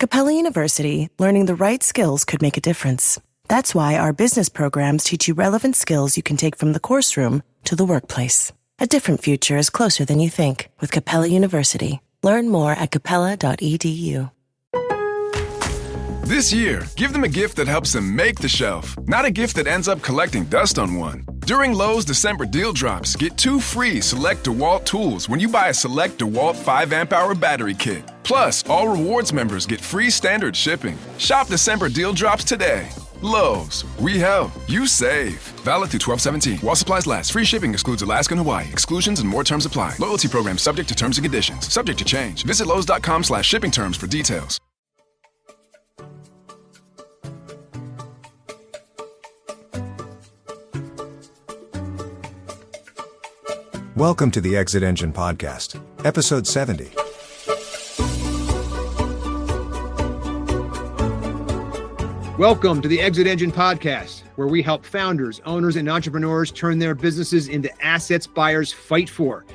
Capella University, learning the right skills could make a difference. That's why our business programs teach you relevant skills you can take from the course room to the workplace. A different future is closer than you think with Capella University. Learn more at capella.edu. This year, give them a gift that helps them make the shelf, not a gift that ends up collecting dust on one. During Lowe's December deal drops, get 2 free select DeWalt tools when you buy a select DeWalt 5 amp hour battery kit. Plus, all rewards members get free standard shipping. Shop December deal drops today. Lowe's, we help, you save. Valid through 12/17. While supplies last. Free shipping excludes Alaska and Hawaii. Exclusions and more terms apply. Loyalty program subject to terms and conditions. Subject to change. Visit Lowe's.com/shipping terms for details. Welcome to the Exit Engine Podcast, Episode 70. Welcome to the Exit Engine Podcast, where we help founders, owners, and entrepreneurs turn their businesses into assets buyers fight for.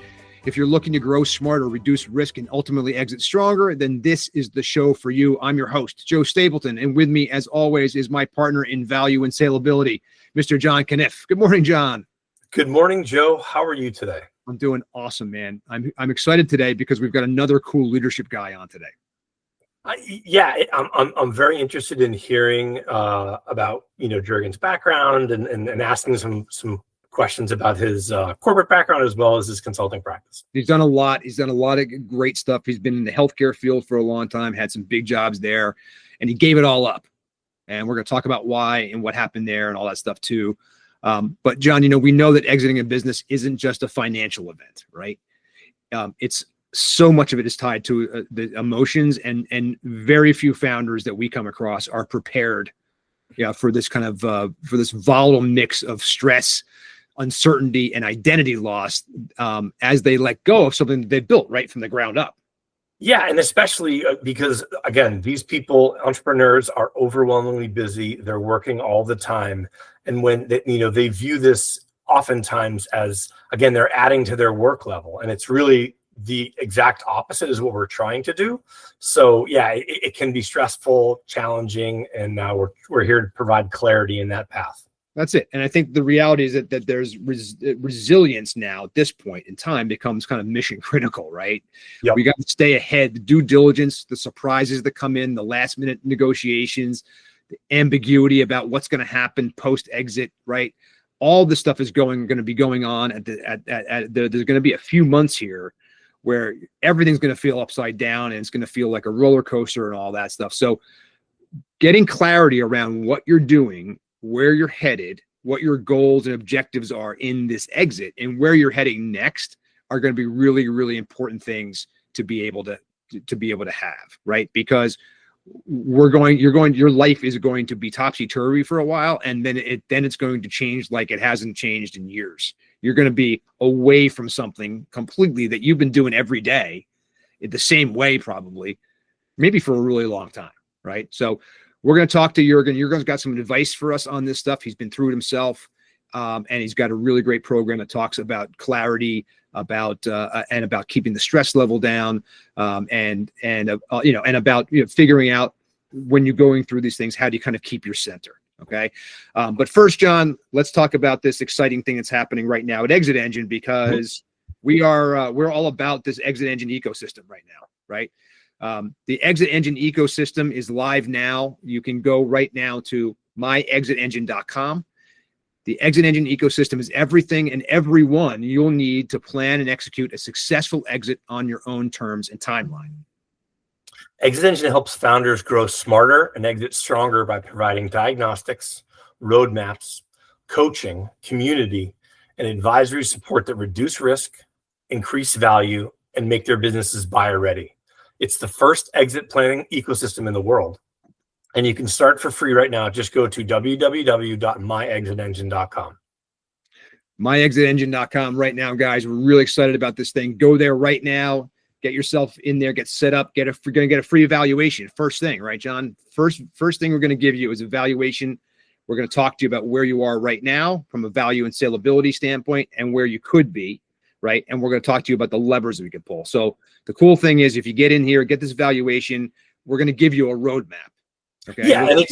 If you're looking to grow smarter, reduce risk, and ultimately exit stronger, then this is the show for you. I'm your host, Joe Stapleton, and with me, as always, is my partner in value and salability, Mr. John Kniff. Good morning, John. Good morning, Joe. How are you today? I'm doing awesome, man. I'm excited today because we've got another cool leadership guy on today. I'm very interested in hearing about Jurgen's background and asking some questions about his corporate background as well as his consulting practice. He's done a lot. He's done a lot of great stuff. He's been in the healthcare field for a long time, had some big jobs there, and he gave it all up. And we're going to talk about why and what happened there and all that stuff too. But John, we know that exiting a business isn't just a financial event, right? It's so much of it is tied to the emotions, and very few founders that we come across are prepared, for this kind of for this volatile mix of stress, uncertainty, and identity loss as they let go of something that they built right from the ground up. Yeah, and especially because, again, these people, entrepreneurs, are overwhelmingly busy. They're working all the time, and when they view this oftentimes as, again, they're adding to their work level, and it's really the exact opposite is what we're trying to do. So yeah, it can be stressful, challenging, and now we're here to provide clarity in that path. That's it. And I think the reality is that there's resilience now at this point in time becomes kind of mission critical, right? Yep. We got to stay ahead, the due diligence, the surprises that come in, the last minute negotiations, the ambiguity about what's going to happen post exit, right? All this stuff is going to be going on there's going to be a few months here where everything's going to feel upside down and it's going to feel like a roller coaster and all that stuff. So getting clarity around what you're doing, where you're headed, what your goals and objectives are in this exit, and where you're heading next are going to be really, really important things to be able to have, right? Because your life is going to be topsy-turvy for a while, and then it's going to change like it hasn't changed in years. You're going to be away from something completely that you've been doing every day in the same way, probably, maybe for a really long time, right? So we're going to talk to Jurgen. Jurgen's got some advice for us on this stuff. He's been through it himself, and he's got a really great program that talks about clarity, about keeping the stress level down, and about figuring out when you're going through these things, how do you kind of keep your center? Okay. But first, John, let's talk about this exciting thing that's happening right now at Exit Engine, because we're all about this Exit Engine ecosystem right now, right? The Exit Engine ecosystem is live now. You can go right now to myexitengine.com. The Exit Engine ecosystem is everything and everyone you'll need to plan and execute a successful exit on your own terms and timeline. Exit Engine helps founders grow smarter and exit stronger by providing diagnostics, roadmaps, coaching, community, and advisory support that reduce risk, increase value, and make their businesses buyer ready. It's the first exit planning ecosystem in the world. And you can start for free right now. Just go to www.myexitengine.com. Myexitengine.com right now, guys. We're really excited about this thing. Go there right now. Get yourself in there, get set up, we're going to get a free evaluation. First thing, right, John? First thing we're going to give you is evaluation. We're going to talk to you about where you are right now from a value and salability standpoint and where you could be, right? And we're going to talk to you about the levers that we can pull. So the cool thing is if you get in here, get this evaluation, we're going to give you a roadmap. Okay. Yeah, and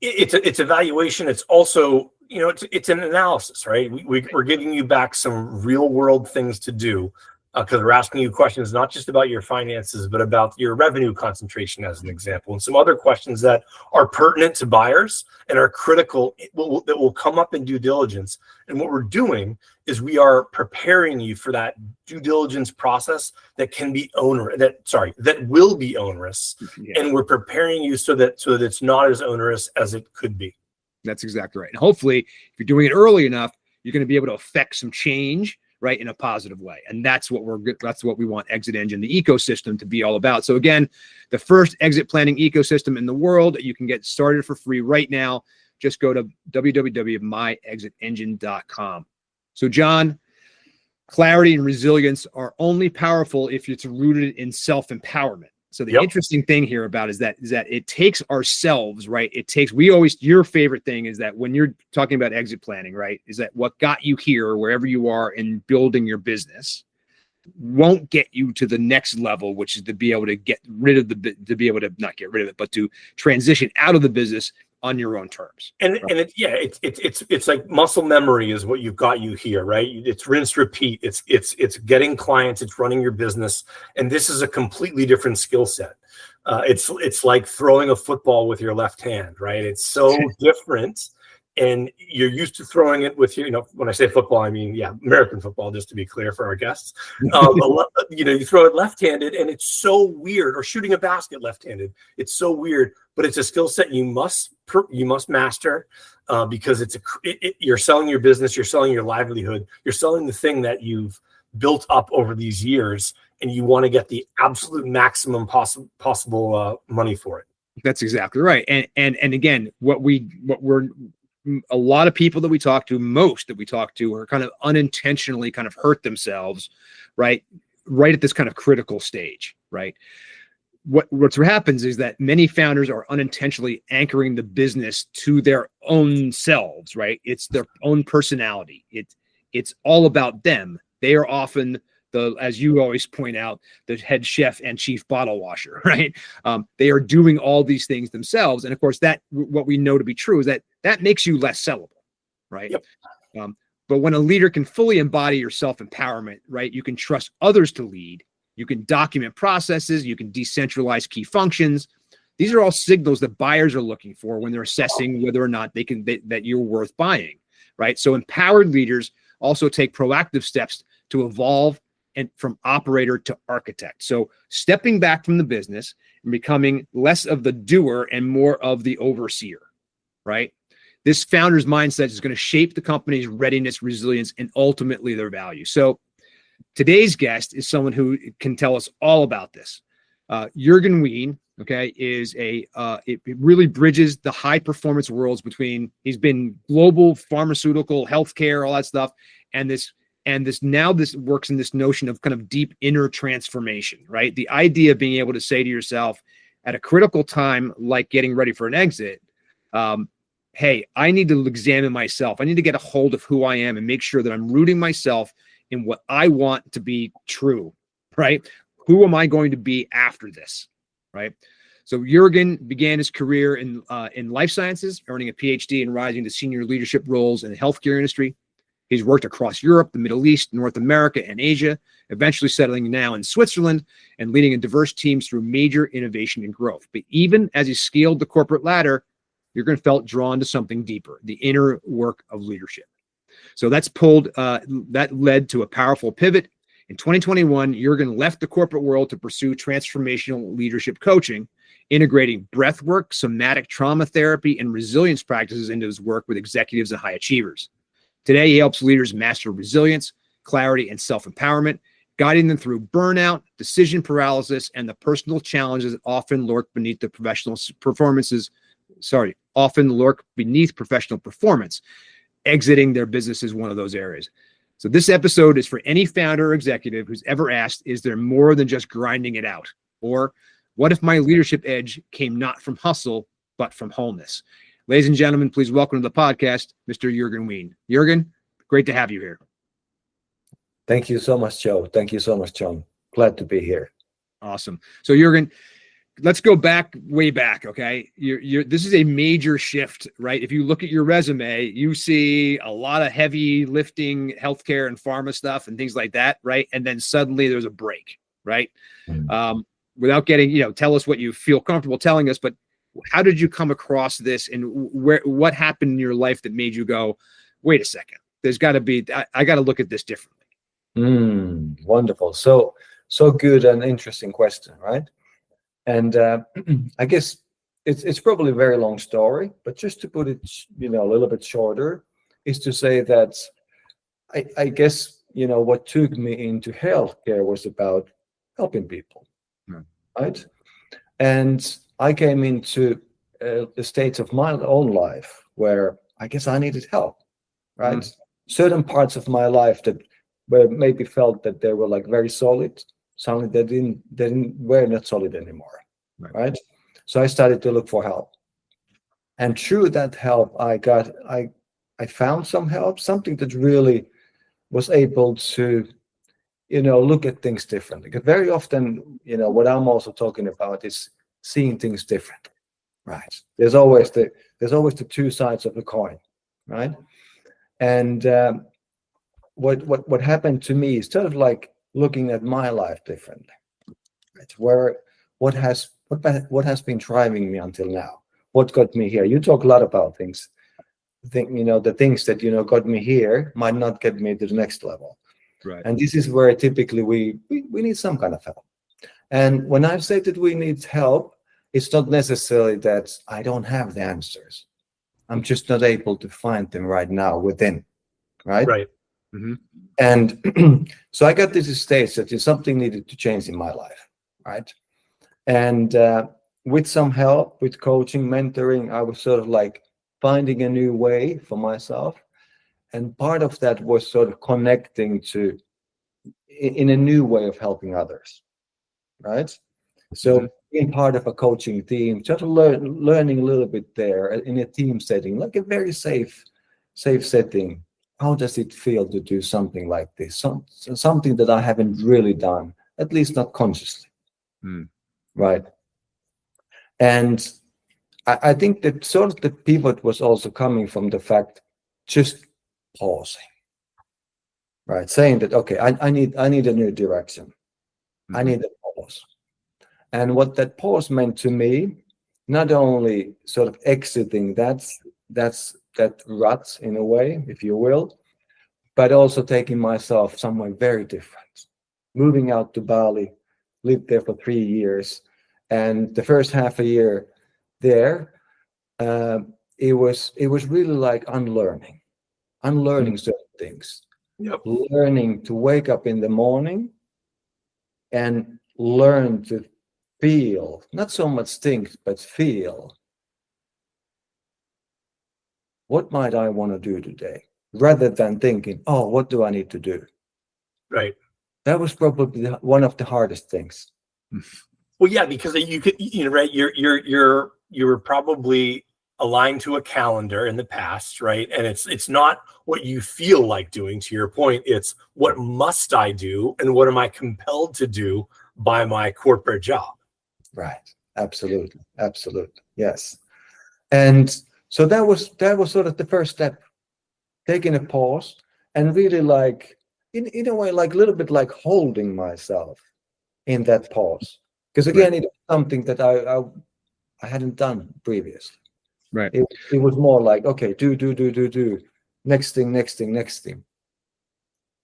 it's evaluation. It's also, it's an analysis, right? We're giving you back some real world things to do, because we're asking you questions not just about your finances, but about your revenue concentration, as an example, and some other questions that are pertinent to buyers and are critical that will come up in due diligence. And what we're doing is we are preparing you for that due diligence process that can be that will be onerous. Yeah. And we're preparing you so that it's not as onerous as it could be. That's exactly right. And hopefully, if you're doing it early enough, you're going to be able to affect some change, right, in a positive way. And that's what we want Exit Engine, the ecosystem, to be all about. So again, the first exit planning ecosystem in the world. You can get started for free right now. Just go to www.myexitengine.com. So John, clarity and resilience are only powerful if it's rooted in self-empowerment. So the interesting thing here about is that it takes ourselves, right? Your favorite thing is that when you're talking about exit planning, right, is that what got you here, wherever you are in building your business, won't get you to the next level, which is to be able to not get rid of it, but to transition out of the business on your own terms. And it's like muscle memory is what you've got you here, right? It's rinse, repeat. It's getting clients, it's running your business. And this is a completely different skill set. It's like throwing a football with your left hand, right? It's so different. And you're used to throwing it with when I say football, I mean, American football, just to be clear for our guests. You throw it left-handed and it's so weird, or shooting a basket left-handed. It's so weird, but it's a skill set you must master, because you're selling your business, you're selling your livelihood, you're selling the thing that you've built up over these years, and you want to get the absolute maximum possible money for it. That's exactly right. And again, a lot of people that we talk to are kind of unintentionally kind of hurt themselves, right at this kind of critical stage, right? What happens is that many founders are unintentionally anchoring the business to their own selves, right? It's their own personality. It's all about them. They are often as you always point out, the head chef and chief bottle washer, right? They are doing all these things themselves. And of course, what we know to be true is that makes you less sellable, right? Yep. But when a leader can fully embody your self-empowerment, right, you can trust others to lead, you can document processes, you can decentralize key functions. These are all signals that buyers are looking for when they're assessing whether or not that you're worth buying, right? So empowered leaders also take proactive steps to evolve and from operator to architect. So stepping back from the business and becoming less of the doer and more of the overseer, right? This founder's mindset is going to shape the company's readiness, resilience, and ultimately their value. So today's guest is someone who can tell us all about this. Jürgen Wien, okay, it really bridges the high performance worlds between, he's been global pharmaceutical, healthcare, all that stuff, and this works in this notion of kind of deep inner transformation, right? The idea of being able to say to yourself at a critical time, like getting ready for an exit, hey, I need to examine myself. I need to get a hold of who I am and make sure that I'm rooting myself in what I want to be true, right? Who am I going to be after this, right? So Jürgen began his career in life sciences, earning a PhD and rising to senior leadership roles in the healthcare industry. He's worked across Europe, the Middle East, North America, and Asia, eventually settling now in Switzerland and leading a diverse teams through major innovation and growth. But even as he scaled the corporate ladder, Jürgen felt drawn to something deeper, the inner work of leadership. So that led to a powerful pivot. In 2021, Jürgen left the corporate world to pursue transformational leadership coaching, integrating breath work, somatic trauma therapy, and resilience practices into his work with executives and high achievers. Today, he helps leaders master resilience, clarity, and self-empowerment, guiding them through burnout, decision paralysis, and the personal challenges that often lurk beneath professional performance. Exiting their business is one of those areas. So this episode is for any founder or executive who's ever asked, is there more than just grinding it out? Or what if my leadership edge came not from hustle, but from wholeness? Ladies and gentlemen, please welcome to the podcast, Mr. Jürgen Wien. Jürgen, great to have you here. Thank you so much, Joe. Thank you so much, John. Glad to be here. Awesome. So Jürgen, let's go back way back. Okay. This is a major shift, right? If you look at your resume, you see a lot of heavy lifting, healthcare and pharma stuff and things like that. Right. And then suddenly there's a break, right? Without getting, tell us what you feel comfortable telling us, but how did you come across this, and what happened in your life that made you go, wait a second, there's got to be, I got to look at this differently. Wonderful. So good and interesting question, right? And I guess it's probably a very long story, but just to put it, a little bit shorter, is to say that I guess, what took me into healthcare was about helping people, right? And I came into the state of my own life where I guess I needed help, right? Certain parts of my life that were maybe felt that they were like very solid, suddenly they were not solid anymore, right? So I started to look for help, and through that help, I found some help, something that really was able to, look at things differently. Because very often, what I'm also talking about is seeing things differently, right? There's always the two sides of the coin, right? And what happened to me is sort of like looking at my life differently, right? What has been driving me until now? What got me here? You talk a lot about things. The things that got me here might not get me to the next level, right? And this is where typically we need some kind of help. And when I say that we need help, it's not necessarily that I don't have the answers. I'm just not able to find them right now within, right? Right. And so I got this stage that something needed to change in my life, right? And with some help, with coaching, mentoring, I was sort of like finding a new way for myself. And part of that was sort of connecting to in a new way of helping others, right? So being part of a coaching team, just learning a little bit there in a team setting, like a very safe setting. How does it feel to do something like this? Something that I haven't really done, at least not consciously, right? And I think that sort of the pivot was also coming from the fact just pausing, right? Saying that, okay, I need a new direction. I need a pause. And what that pause meant to me, not only sort of exiting that rut in a way, if you will, but also taking myself somewhere very different. Moving out to Bali, lived there for 3 years, and the first half a year there, it was really like unlearning certain things. Learning to wake up in the morning and learn to feel, not so much think, but feel, what might I want to do today, rather than thinking, oh, what do I need to do? Right. That was probably one of the hardest things. Well, yeah, because you could, right, you're probably aligned to a calendar in the past, right? And it's not what you feel like doing, to your point. It's what must I do, and what am I compelled to do by my corporate job? Right. Absolutely. Yes. And so that was sort of the first step, taking a pause and really like in a way, like a little bit like holding myself in that pause. Because again, it was something that I hadn't done previously. Right. It was more like, okay, do. Next thing.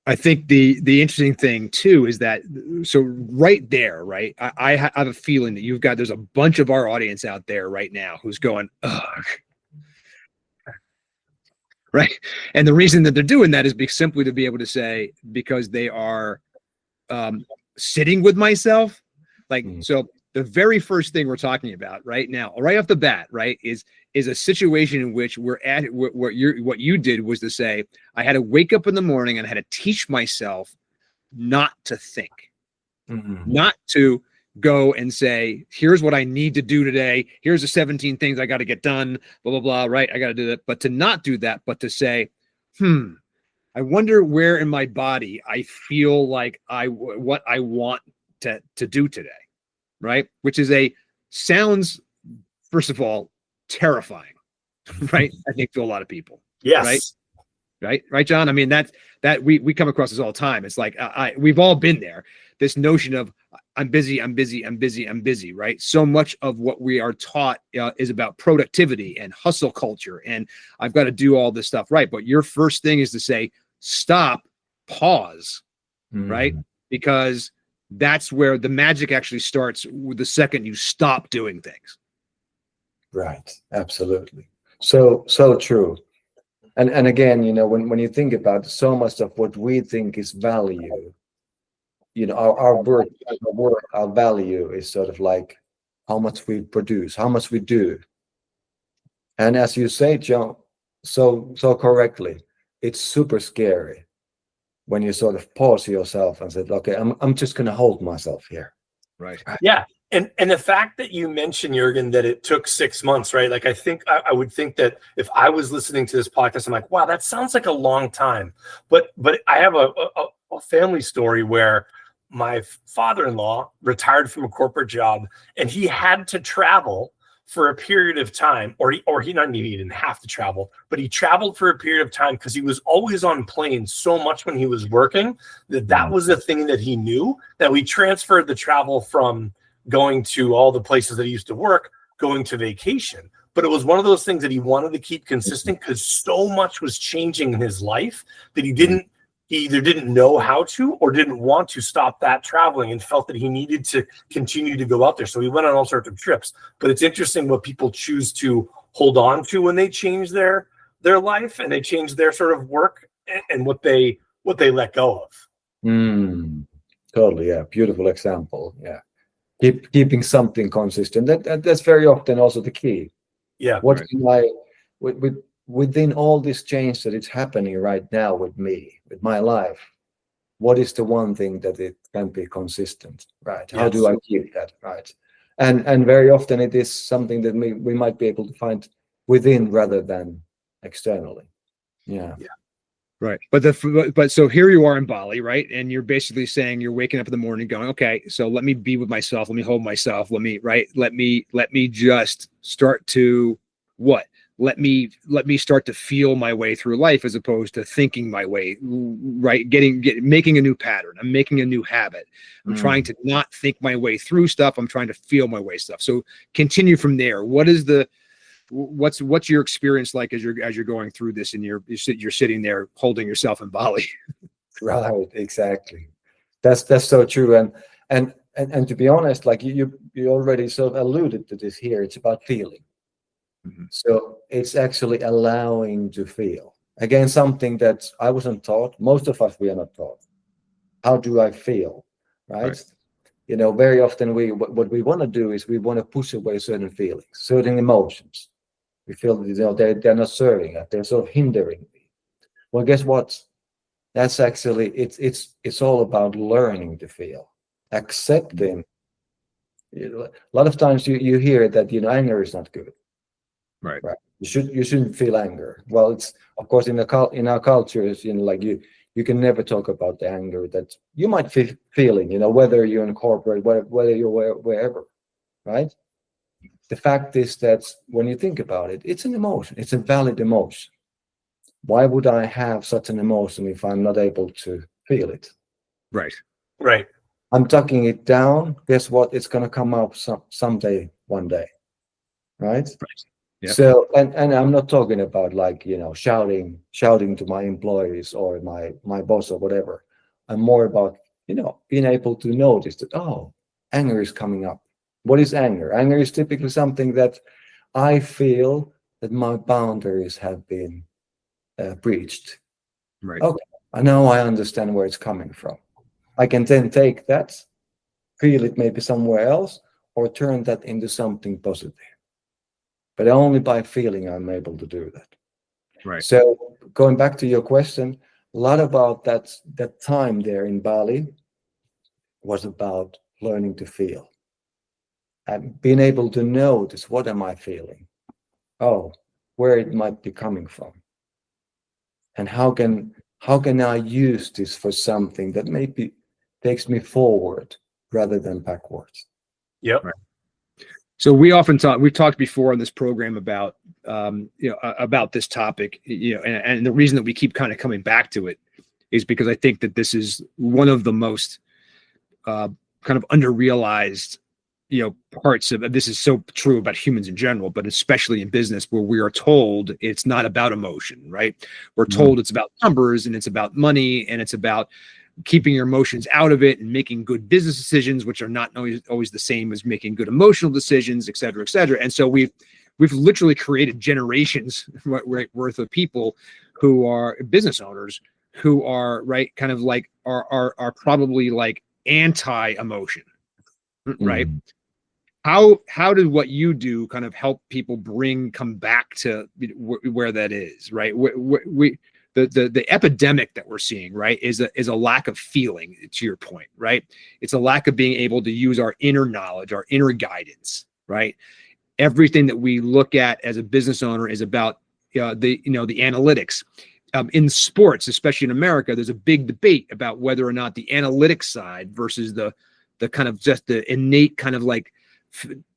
I think the interesting thing too is that, so right there, right, I have a feeling that there's a bunch of our audience out there right now who's going, ugh. Right. And the reason that they're doing that is simply to be able to say, because they are sitting with myself. Like, so the very first thing we're talking about right now, right off the bat, right, is a situation in which we're at what you did was to say, I had to wake up in the morning and I had to teach myself not to think, not to go and say, here's what I need to do today. Here's the 17 things I got to get done, blah, blah, blah. Right. I got to do that. But to not do that, but to say, I wonder where in my body I feel like what I want to do today. Right. Which is a sounds, first of all, terrifying, right? I think to a lot of people. Yes. Right, John. I mean, that we come across this all the time. It's like we've all been there. This notion of I'm busy, right? So much of what we are taught is about productivity and hustle culture, and I've got to do all this stuff right. But your first thing is to say, stop, pause, right? Because that's where the magic actually starts with the second you stop doing things. Right. Absolutely. So true. And again, when you think about so much of what we think is value, our worth, our value is sort of like how much we produce, how much we do. And as you say, John, so correctly, it's super scary when you sort of pause yourself and said, okay, I'm just going to hold myself here. Right. Yeah. And the fact that you mentioned, Jürgen, that it took 6 months, right? Like, I think I would think that if I was listening to this podcast, I'm like, wow, that sounds like a long time. But I have a family story where my father-in-law retired from a corporate job, and he had to travel for a period of time, or he didn't have to travel, but he traveled for a period of time because he was always on planes so much when he was working that was a thing that he knew, that we transferred the travel from going to all the places that he used to work, going to vacation. But it was one of those things that he wanted to keep consistent because so much was changing in his life that he either didn't know how to or didn't want to stop that traveling, and felt that he needed to continue to go out there. So he went on all sorts of trips. But it's interesting what people choose to hold on to when they change their life and they change their sort of work, and what they let go of. Totally. Yeah. Beautiful example. Yeah. Keeping something consistent. That's very often also the key. Yeah. What can I, within all this change that is happening right now with me, with my life, what is the one thing that it can be consistent, right? How do I keep that, right? And very often it is something that we might be able to find within rather than externally. Yeah. Right. But so here you are in Bali, right? And you're basically saying you're waking up in the morning going, okay, so let me be with myself. Let me hold myself. Let me just start to what? Let me start to feel my way through life as opposed to thinking my way, right? Making a new pattern. I'm making a new habit. I'm trying to not think my way through stuff. I'm trying to feel my way stuff. So continue from there. What's your experience like as you're going through this, and you're sitting there holding yourself in Bali? Right, exactly. That's so true. And to be honest, like you already sort of alluded to this here. It's about feeling. So it's actually allowing to feel. Again, something that I wasn't taught. Most of us, we are not taught. How do I feel? Right. Very often what we want to do is we want to push away certain feelings, certain emotions. We feel they're not serving us. They're sort of hindering me. Well, guess what? That's actually it's all about learning to feel, accepting. A lot of times you hear that anger is not good. Right. You shouldn't feel anger. Well, it's of course in our cultures, like you can never talk about the anger that you might feeling. Whether you're in corporate, whether you're wherever, right? The fact is that when you think about it, it's an emotion. It's a valid emotion. Why would I have such an emotion if I'm not able to feel it? Right. I'm tucking it down. Guess what? It's going to come out someday, one day, right? Yep. So, and I'm not talking about like shouting to my employees or my boss or whatever. I'm more about being able to notice that anger is coming up. What is anger? Anger is typically something that I feel that my boundaries have been breached. Right. Okay, now I understand where it's coming from. I can then take that, feel it maybe somewhere else, or turn that into something positive. But only by feeling I'm able to do that. Right. So going back to your question, a lot about that time there in Bali was about learning to feel. And being able to notice, what am I feeling? Where it might be coming from. And how can I use this for something that maybe takes me forward rather than backwards? Yep. Right. So we've talked before on this program about, about this topic, and the reason that we keep kind of coming back to it is because I think that this is one of the most kind of underrealized, parts of this. Is so true about humans in general, but especially in business, where we are told it's not about emotion, right? We're told it's about numbers and it's about money and it's about keeping your emotions out of it and making good business decisions, which are not always the same as making good emotional decisions, et cetera, et cetera. And so we've literally created generations worth of people who are business owners who are kind of like are probably like anti-emotion, right? How did what you do kind of help people come back to where that is, right? The epidemic that we're seeing, right, is a lack of feeling, to your point, right? It's a lack of being able to use our inner knowledge, our inner guidance, right? Everything that we look at as a business owner is about the analytics. In sports, especially in America, there's a big debate about whether or not the analytics side versus the kind of just the innate kind of like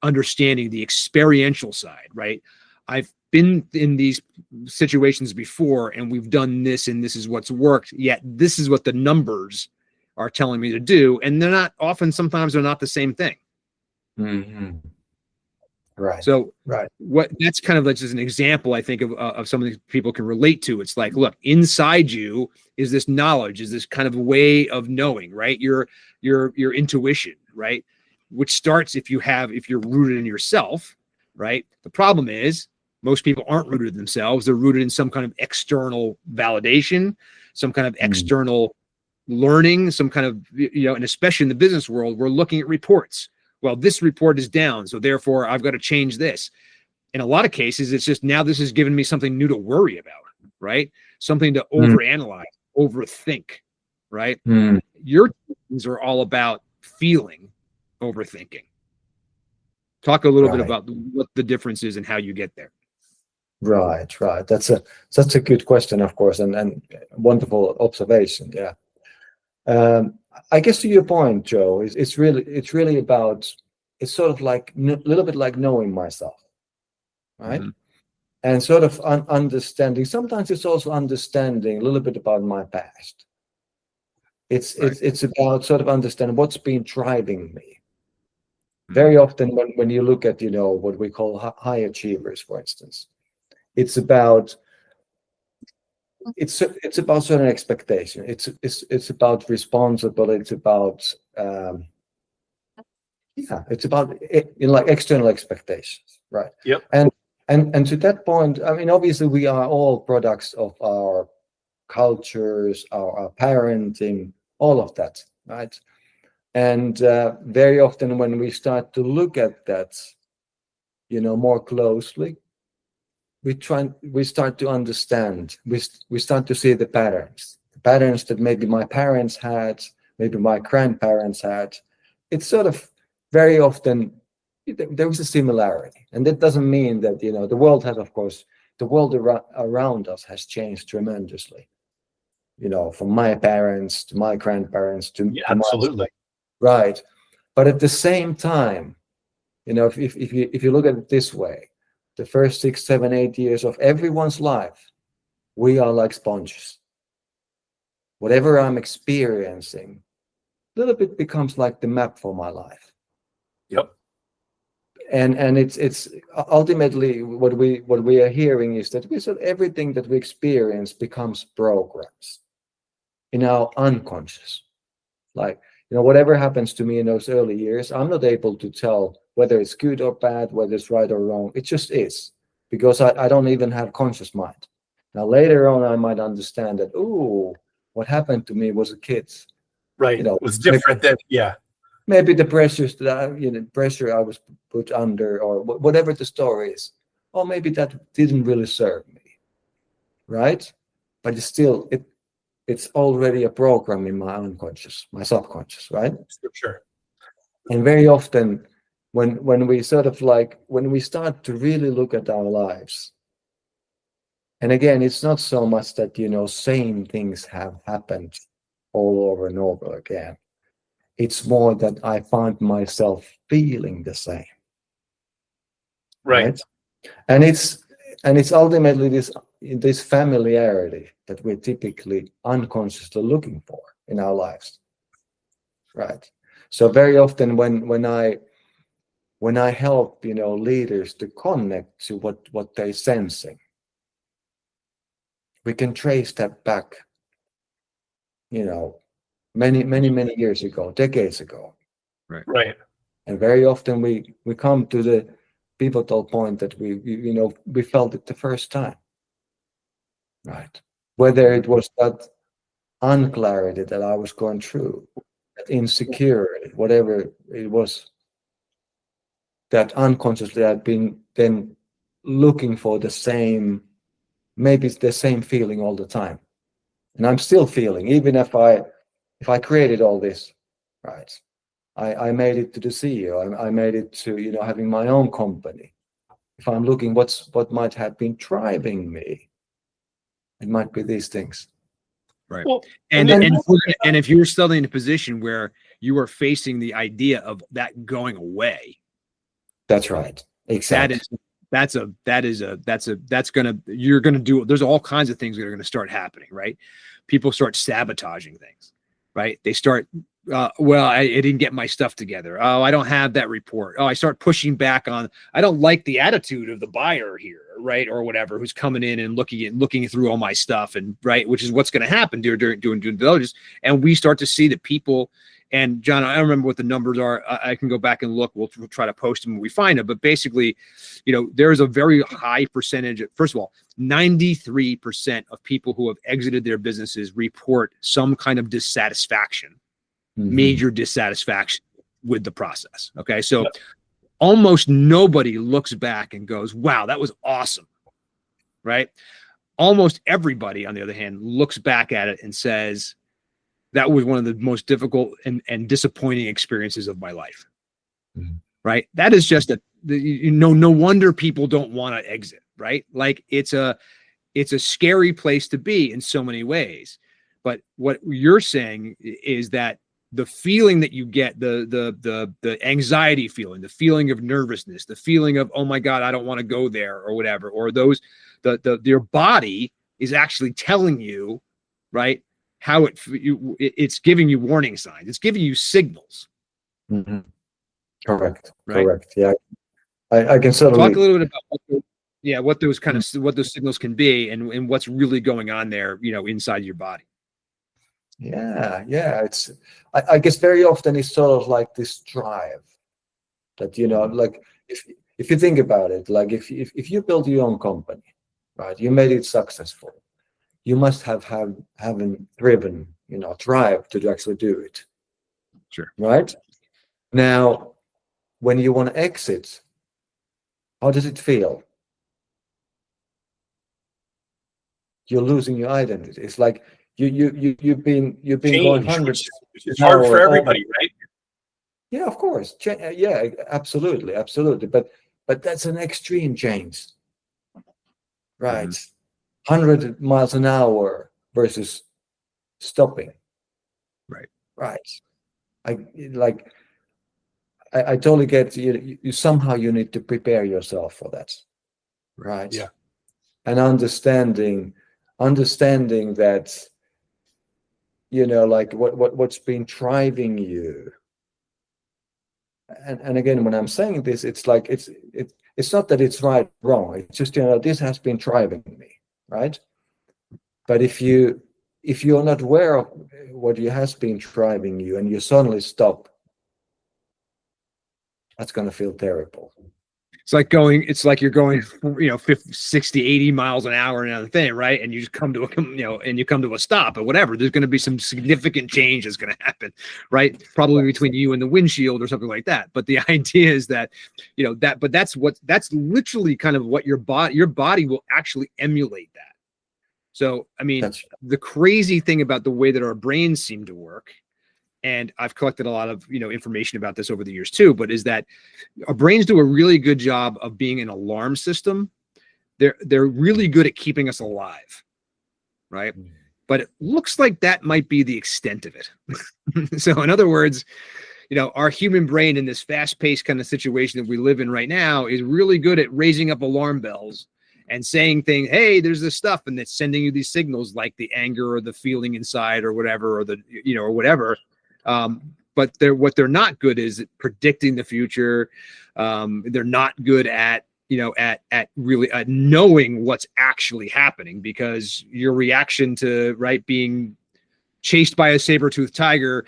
understanding, the experiential side, right? I've been in these situations before and we've done this and this is what's worked, yet this is what the numbers are telling me to do, and they're not often, sometimes they're not the same thing. Right. So right. what that's kind of like just an example, I think, of something people can relate to. It's like, look, inside you is this knowledge, is this kind of way of knowing, right? Your intuition, right? Which starts if you're rooted in yourself, right? The problem is most people aren't rooted in themselves. They're rooted in some kind of external validation, some kind of external learning, some kind of, and especially in the business world, we're looking at reports. Well, this report is down, so therefore I've got to change this. In a lot of cases, it's just now this has given me something new to worry about, right? Something to overanalyze, overthink, right? Your things are all about feeling, overthinking. Talk a little bit about what the difference is and how you get there. Right. That's a good question, of course, and wonderful observation. Yeah. I guess to your point, Joe, it's really about, it's sort of like a little bit like knowing myself, right? And sort of understanding. Sometimes it's also understanding a little bit about my past. It's about sort of understanding what's been driving me. Very often when you look at what we call high achievers, for instance, it's about certain expectation. It's about responsibility. It's about it's about like external expectations, right? Yep. And to that point, I mean, obviously we are all products of our cultures, our parenting, all of that, right? And very often when we start to look at that, more closely, we start to understand. We start to see the patterns that maybe my parents had, maybe my grandparents had. It's sort of very often there is a similarity, and that doesn't mean that the world has, of course, the world around us has changed tremendously. From my parents to my grandparents to absolutely right. But at the same time, if you look at it this way, the first 6, 7, 8 years of everyone's life, we are like sponges. Whatever I'm experiencing, a little bit becomes like the map for my life. Yep. And it's ultimately what we are hearing is that everything that we experience becomes programs in our unconscious. Like, whatever happens to me in those early years, I'm not able to tell whether it's good or bad, whether it's right or wrong. It just is, because I don't even have conscious mind. Now, later on, I might understand that, what happened to me was a kid. Right. It was different than, maybe the pressures that pressure I was put under, or whatever the story is, or maybe that didn't really serve me, right? But it's still, it's already a program in my unconscious, my subconscious, right? Sure. And very often when we sort of like, when we start to really look at our lives, and again, it's not so much that, same things have happened all over and over again. It's more that I find myself feeling the same. Right. And it's ultimately this familiarity that we're typically unconsciously looking for in our lives, right? So very often when I help leaders to connect to what they're sensing, we can trace that back many years ago, decades ago. Right. And very often we come to the pivotal point that we felt it the first time, right? Whether it was that unclarity that I was going through, that insecurity, whatever it was, that unconsciously I'd been then looking for maybe it's the same feeling all the time. And I'm still feeling, even if I created all this, right? I made it to the CEO. I made it to having my own company. If I'm looking what might have been driving me, it might be these things. Right. Well, and if you're still in a position where you are facing the idea of that going away, that's right. Exactly. You're gonna do. There's all kinds of things that are gonna start happening, right? People start sabotaging things, right? They start. I didn't get my stuff together. Oh, I don't have that report. Oh, I start pushing back on. I don't like the attitude of the buyer here, right, or whatever, who's coming in and looking through all my stuff, and right, which is what's going to happen during doing due diligence. And we start to see that people. And John, I don't remember what the numbers are. I can go back and look. We'll try to post them when we find them. But basically, there's a very high percentage. First of all, 93% of people who have exited their businesses report some kind of dissatisfaction. Major dissatisfaction with the process. Okay. So almost nobody looks back and goes, wow, that was awesome. Right. Almost everybody, on the other hand, looks back at it and says, that was one of the most difficult and disappointing experiences of my life. Right. That is just no wonder people don't want to exit. Right. Like it's a scary place to be in so many ways. But what you're saying is that the feeling that you get, the anxiety feeling, the feeling of nervousness, the feeling of, oh my God, I don't want to go there or whatever, or your body is actually telling you, right, how it's giving you warning signs. It's giving you signals. Correct. Right? Correct. Yeah. I can certainly talk a little bit about what those signals can be and what's really going on there, inside your body. Yeah. It's I guess very often it's sort of like this drive that like if you think about it, like if you build your own company, right, you made it successful, you must have driven drive to actually do it. Sure. Right now, when you want to exit, how does it feel? You're losing your identity. It's like you've been going hundreds. It's hard for everybody, right? Yeah, of course. Yeah, absolutely. But that's an extreme change, right? 100 miles an hour versus stopping. Right. I totally get you somehow you need to prepare yourself for that. Right. Yeah. And understanding that like what's been driving you. And again, when I'm saying this, it's like it's not that it's right or wrong. It's just this has been driving me, right? But if you're not aware of what has been driving you and you suddenly stop, that's going to feel terrible. It's like you're going 50, 60, 80 miles an hour and another thing, right? And you just come to a stop or whatever. There's going to be some significant change that's going to happen, right? Probably between you and the windshield or something like that. But the idea is that, that's literally kind of what your body will actually emulate that. So, I mean, the crazy thing about the way that our brains seem to work, and I've collected a lot of information about this over the years too, but is that our brains do a really good job of being an alarm system. They're really good at keeping us alive, right? But it looks like that might be the extent of it. So in other words, our human brain in this fast-paced kind of situation that we live in right now is really good at raising up alarm bells and saying things, hey, there's this stuff, and it's sending you these signals like the anger or the feeling inside or whatever, or the, or whatever. But what they're not good is at predicting the future. They're not good at, at really knowing what's actually happening, because your reaction to being chased by a saber-toothed tiger,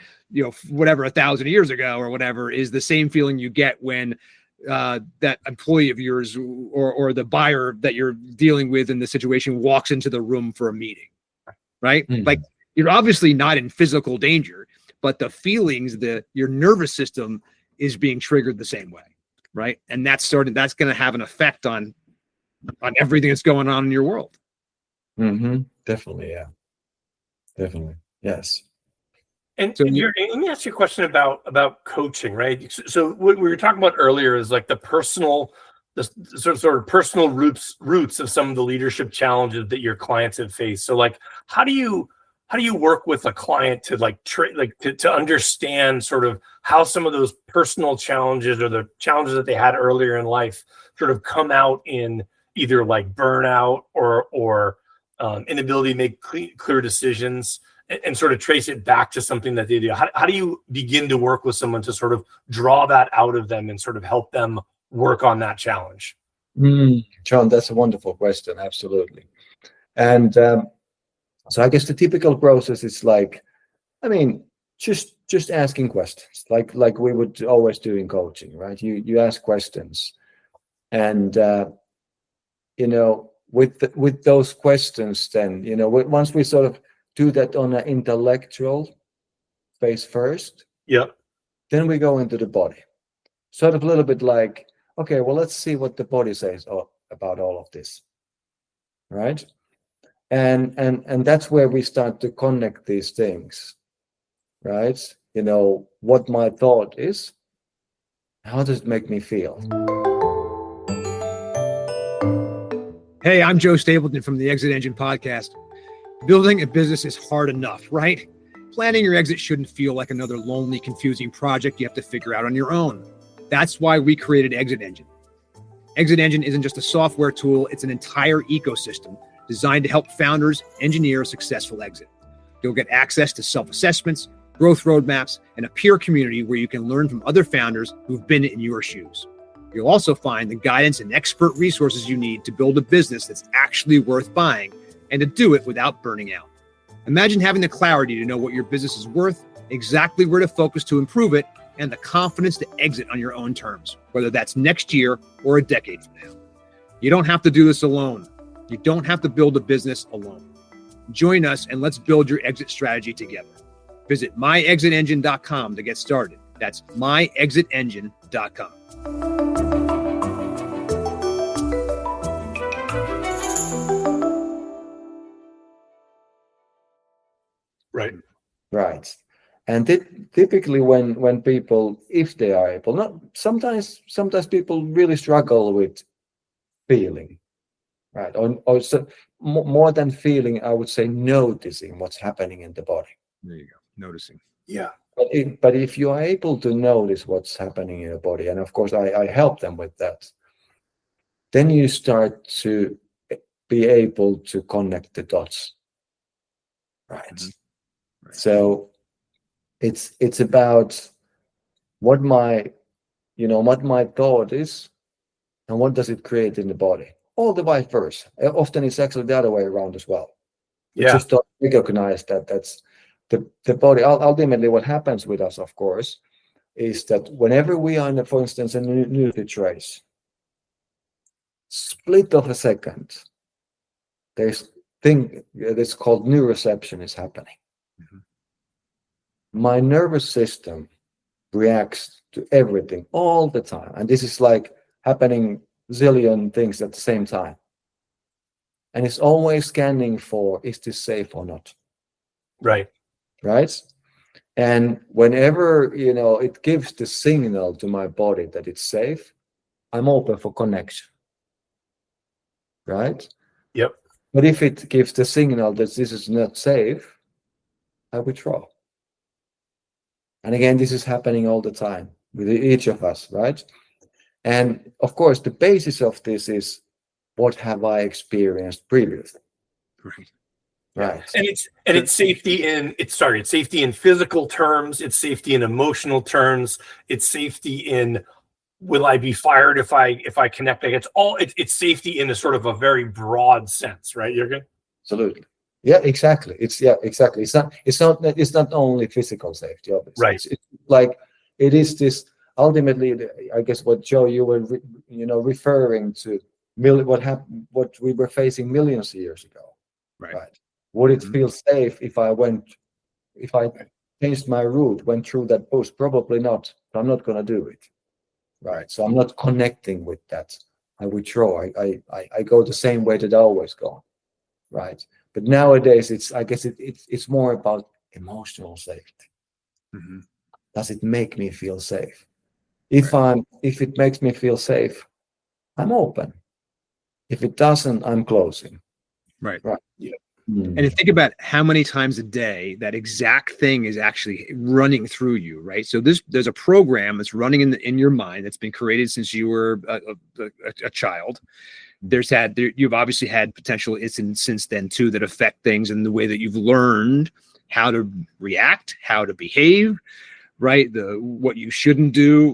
whatever, 1,000 years ago or whatever, is the same feeling you get when that employee of yours or the buyer that you're dealing with in the situation walks into the room for a meeting, right? Mm-hmm. Like, you're obviously not in physical danger, but the feelings, your nervous system is being triggered the same way, right? And that's going to have an effect on everything that's going on in your world. Mm-hmm. Definitely, yeah. Definitely, yes. And so, let me ask you a question about coaching, right? So what we were talking about earlier is like the sort of personal roots of some of the leadership challenges that your clients have faced. So like, how do you work with a client to to understand sort of how some of those personal challenges or the challenges that they had earlier in life sort of come out in either like burnout or inability to make clear decisions, and sort of trace it back to something that they do? How do you begin to work with someone to sort of draw that out of them and sort of help them work on that challenge? John, that's a wonderful question. Absolutely. And so I guess the typical process is just asking questions, like we would always do in coaching, right? You ask questions, and with those questions, then once we sort of do that on an intellectual phase first, then we go into the body, sort of a little bit like, okay, well, let's see what the body says about all of this, right? And that's where we start to connect these things, right? What my thought is, how does it make me feel? Hey, I'm Joe Stapleton from the Exit Engine podcast. Building a business is hard enough, right? Planning your exit shouldn't feel like another lonely, confusing project you have to figure out on your own. That's why we created Exit Engine. Exit Engine isn't just a software tool, it's an entire ecosystem designed to help founders engineer a successful exit. You'll get access to self-assessments, growth roadmaps, and a peer community where you can learn from other founders who've been in your shoes. You'll also find the guidance and expert resources you need to build a business that's actually worth buying, and to do it without burning out. Imagine having the clarity to know what your business is worth, exactly where to focus to improve it, and the confidence to exit on your own terms, whether that's next year or a decade from now. You don't have to do this alone. You don't have to build a business alone. Join us and let's build your exit strategy together. Visit myexitengine.com to get started. That's myexitengine.com. Right. And typically when people, if they are able, not sometimes people really struggle with feeling, right? Or so, more than feeling, I would say noticing what's happening in the body. There you go. Noticing. Yeah. But if you are able to notice what's happening in your body, and of course I help them with that, then you start to be able to connect the dots, right? Mm-hmm. Right. So it's about what my thought is and what does it create in the body, or the vice versa. Often it's actually the other way around as well. We just don't recognize that that's the body. Ultimately what happens with us, of course, is that whenever we are in, for instance, a new situation, split of a second, there's thing that's called neuroception is happening. Mm-hmm. My nervous system reacts to everything all the time. And this is like happening zillion things at the same time. And it's always scanning for, is this safe or not? Right. And whenever, it gives the signal to my body that it's safe, I'm open for connection. Right? Yep. But if it gives the signal that this is not safe, I withdraw. And again, this is happening all the time with each of us, right? And of course, the basis of this is, what have I experienced previously? Right. Right. And it's safety in it's safety in physical terms, it's safety in emotional terms, it's safety in, will I be fired if I connect? Like, it's safety in a sort of a very broad sense, right, Jürgen? Absolutely. Yeah, exactly. Exactly. It's not only physical safety, obviously. Right. It's like, it is this ultimately, I guess what Joe, you were referring to, what we were facing millions of years ago. Right. Right. Would it Mhm. feel safe if I changed my route, went through that bush? Probably not. I'm not going to do it. Right. So I'm not connecting with that. I withdraw. I go the same way that I always go. Right. But nowadays, I guess it's more about emotional safety. Mhm. Does it make me feel safe? Right. If it makes me feel safe, I'm open. If it doesn't, I'm closing. Right. Right. Yeah. And think about how many times a day that exact thing is actually running through you, right? So there's a program that's running in your mind that's been created since you were a child. You've obviously had potential incidents since then too that affect things and the way that you've learned how to react, how to behave, right? What you shouldn't do,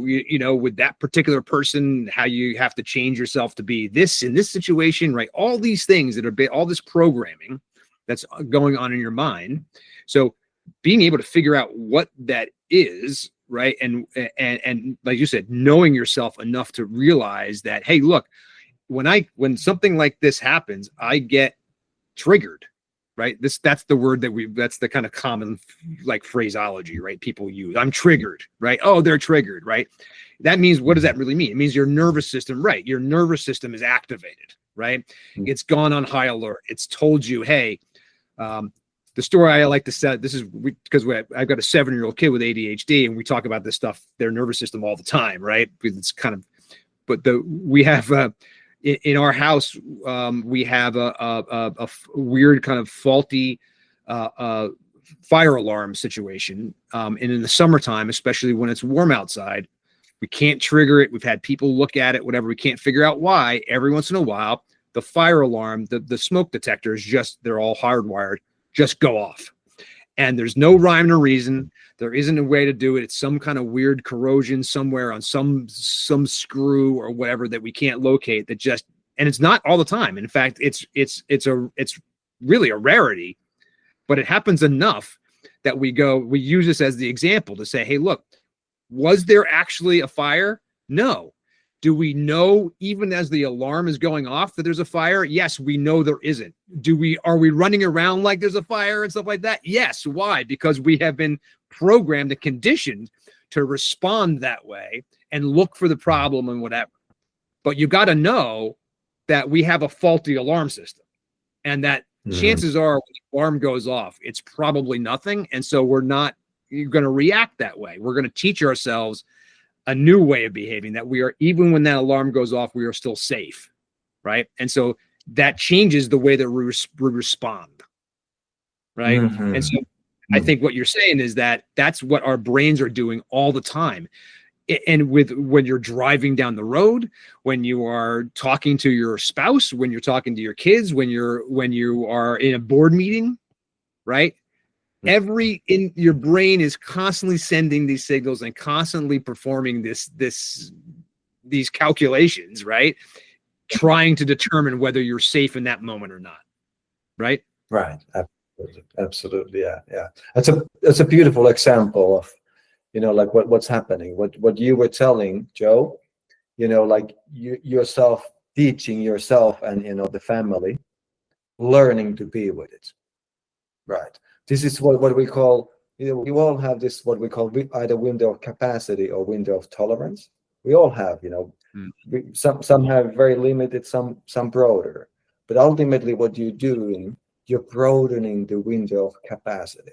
with that particular person, how you have to change yourself to be this in this situation, right? All these things all this programming that's going on in your mind. So being able to figure out what that is, right? And like you said, knowing yourself enough to realize that, hey, look, when something like this happens, I get triggered, right? That's the word that's the kind of common like phraseology, right? People use. I'm triggered, right? Oh, they're triggered, right? That means, what does that really mean? It means your nervous system, right? Your nervous system is activated, right? It's gone on high alert. It's told you, hey, the story I like to say, this is because I've got a 7-year-old kid with ADHD, and we talk about this stuff, their nervous system, all the time, right? Because it's kind of, but we have in our house, we have a weird kind of faulty fire alarm situation. And in the summertime, especially when it's warm outside, we can't trigger it. We've had people look at it, whatever. We can't figure out why. Every once in a while, the fire alarm, the smoke detectors, they're all hardwired, just go off. And there's no rhyme or reason. There isn't a way to do it. It's some kind of weird corrosion somewhere on some screw or whatever that we can't locate. And it's not all the time. In fact, it's really a rarity, but it happens enough that we use this as the example to say, hey, look, was there actually a fire? No. Do we know, even as the alarm is going off, that there's a fire? Yes, we know there isn't. Are we running around like there's a fire and stuff like that? Yes. Why? Because we have been programmed and conditioned to respond that way and look for the problem and whatever. But you got to know that we have a faulty alarm system, and that chances are when the alarm goes off, it's probably nothing. And so you're going to react that way. We're going to teach ourselves a new way of behaving, that we are, even when that alarm goes off, we are still safe, right? And so that changes the way that we respond, right? And so I think what you're saying is that that's what our brains are doing all the time. And when you're driving down the road, when you are talking to your spouse, when you're talking to your kids, when you are in a board meeting, right? In your brain is constantly sending these signals and constantly performing these calculations, right? Trying to determine whether you're safe in that moment or not, right? Right. Absolutely. Yeah. That's a beautiful example of, like what's happening. What you were telling, Joe, like yourself teaching yourself and the family, learning to be with it. Right. This is what we call, we all have this, what we call either window of capacity or window of tolerance. We all have, some have very limited, some broader. But ultimately what you're doing, you're broadening the window of capacity.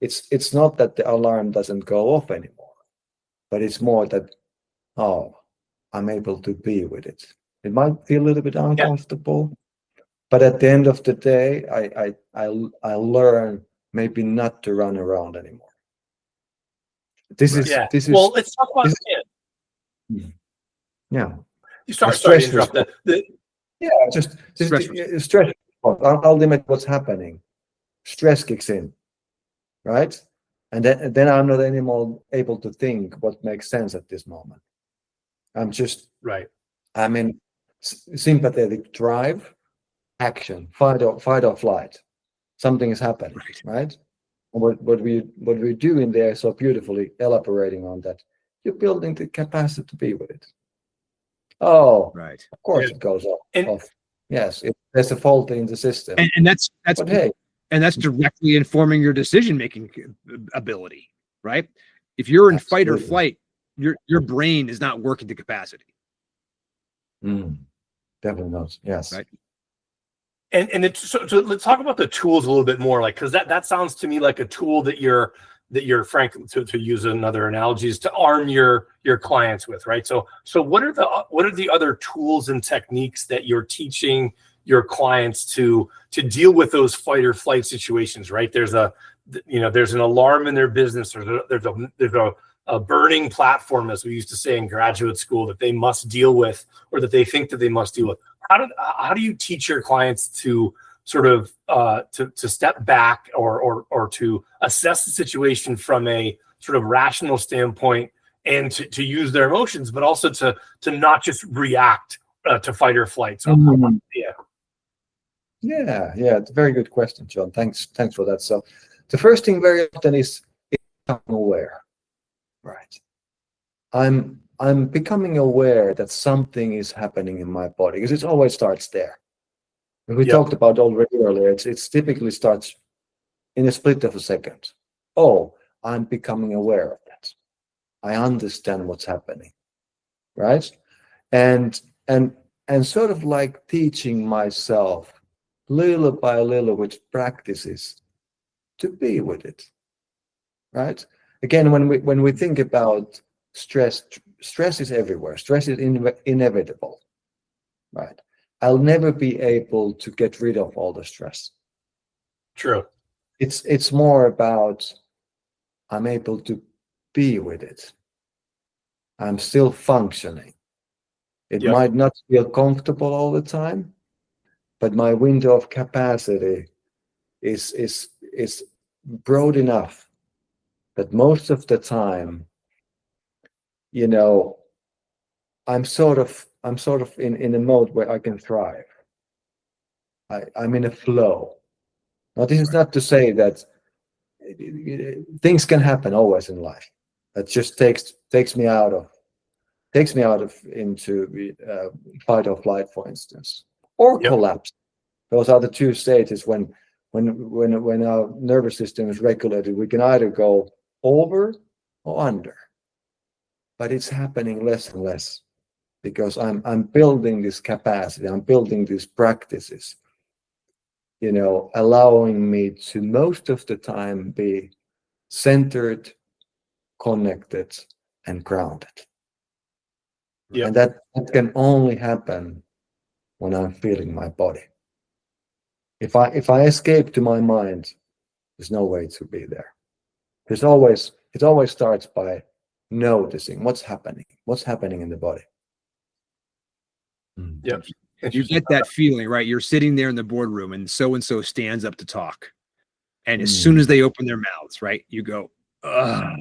It's not that the alarm doesn't go off anymore, but it's more that, oh, I'm able to be with it. It might feel a little bit uncomfortable, but at the end of the day, I learn maybe not to run around anymore. This is Yeah. this is Well, let's talk about this, it. yeah. You The sorry to stress interrupt that. Yeah, just Stress stress. Ultimately, what's happening? Stress kicks in, right? And then I'm not anymore able to think what makes sense at this moment. Right. I'm in sympathetic drive, action, fight or flight. Something is happening, right? And what we do in there so beautifully, elaborating on that, you're building the capacity to be with it. Oh, Right. of course Yeah. it goes off. And Yes, there's a fault in the system. And that's But hey, directly informing your decision making ability, right? If you're in fight or absolutely. flight, your brain is not working to capacity, Definitely not. Yes. right? and it's so let's talk about the tools a little bit more, like, because that sounds to me like a tool that you're frankly, to use another analogy, is to arm your clients with, right? So what are the other tools and techniques that you're teaching your clients to deal with those fight or flight situations, right? There's an alarm in their business, or there's a burning platform, as we used to say in graduate school, that they must deal with, or that they think that they must deal with. How do you teach your clients to sort of to step back, or to assess the situation from a sort of rational standpoint, and to use their emotions, but also to not just react to fight or flight? So Yeah, it's a very good question, John. Thanks for that. So the first thing very often is becoming aware, right? I'm becoming aware that something is happening in my body, because it always starts there. And we talked about already earlier, it's typically starts in a split of a second. Oh, I'm becoming aware of that. I understand what's happening, right? And sort of like teaching myself little by little with practices to be with it, right? Again, when we think about stress is everywhere. Stress is inevitable, right? I'll never be able to get rid of all the stress. true. It's more about I'm able to be with it. I'm still functioning. It Yep. might not feel comfortable all the time, but my window of capacity is broad enough that most of the time, I'm sort of in a mode where I can thrive. I'm in a flow. Now, this is not to say that things can happen always in life. That just takes me out of into fight or flight, for instance, or Yep. collapse. Those are the two stages when our nervous system is regulated. We can either go over or under, but it's happening less and less because I'm building this capacity. I'm building these practices, allowing me to most of the time be centered, connected, and grounded. Yep. And that can only happen when I'm feeling my body. If I escape to my mind, there's no way to be there. It always starts by noticing what's happening in the body. Yep. You get that feeling, right? You're sitting there in the boardroom and so stands up to talk. And as soon as they open their mouths, right, you go, ugh.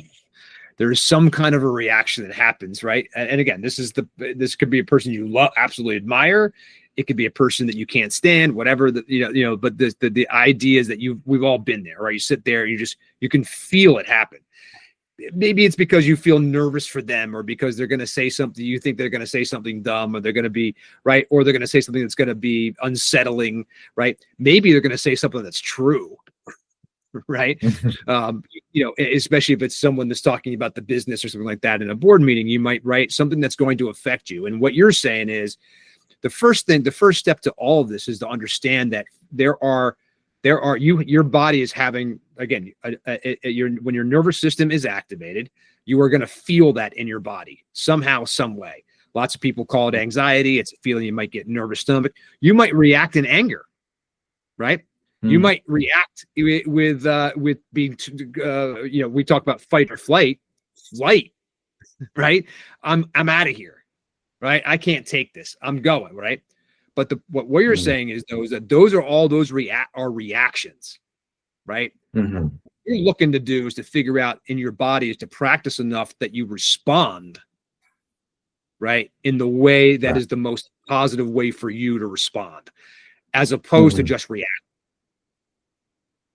There's some kind of a reaction that happens, right? And again, this could be a person you absolutely admire. It could be a person that you can't stand, whatever. But the idea is that we've all been there, right? You sit there and you can feel it happen. Maybe it's because you feel nervous for them, or because they're going to say something, you think they're going to say something dumb, or they're going to be right, or they're going to say something that's going to be unsettling, right? Maybe they're going to say something that's true. Right. Especially if it's someone that's talking about the business or something like that in a board meeting, you might write something that's going to affect you. And what you're saying is the first step to all of this is to understand that your body is having, again, when your nervous system is activated, you are going to feel that in your body somehow, some way. Lots of people call it anxiety. It's a feeling. You might get nervous stomach. You might react in anger, right? You might react with being, we talk about fight or flight. flight, right? I'm out of here, right? I can't take this. I'm going, right? But what you're saying is though, is that those are all those reactions, right? Mm-hmm. What you're looking to do is to figure out in your body is to practice enough that you respond, right, in the way that is the most positive way for you to respond, as opposed to just react.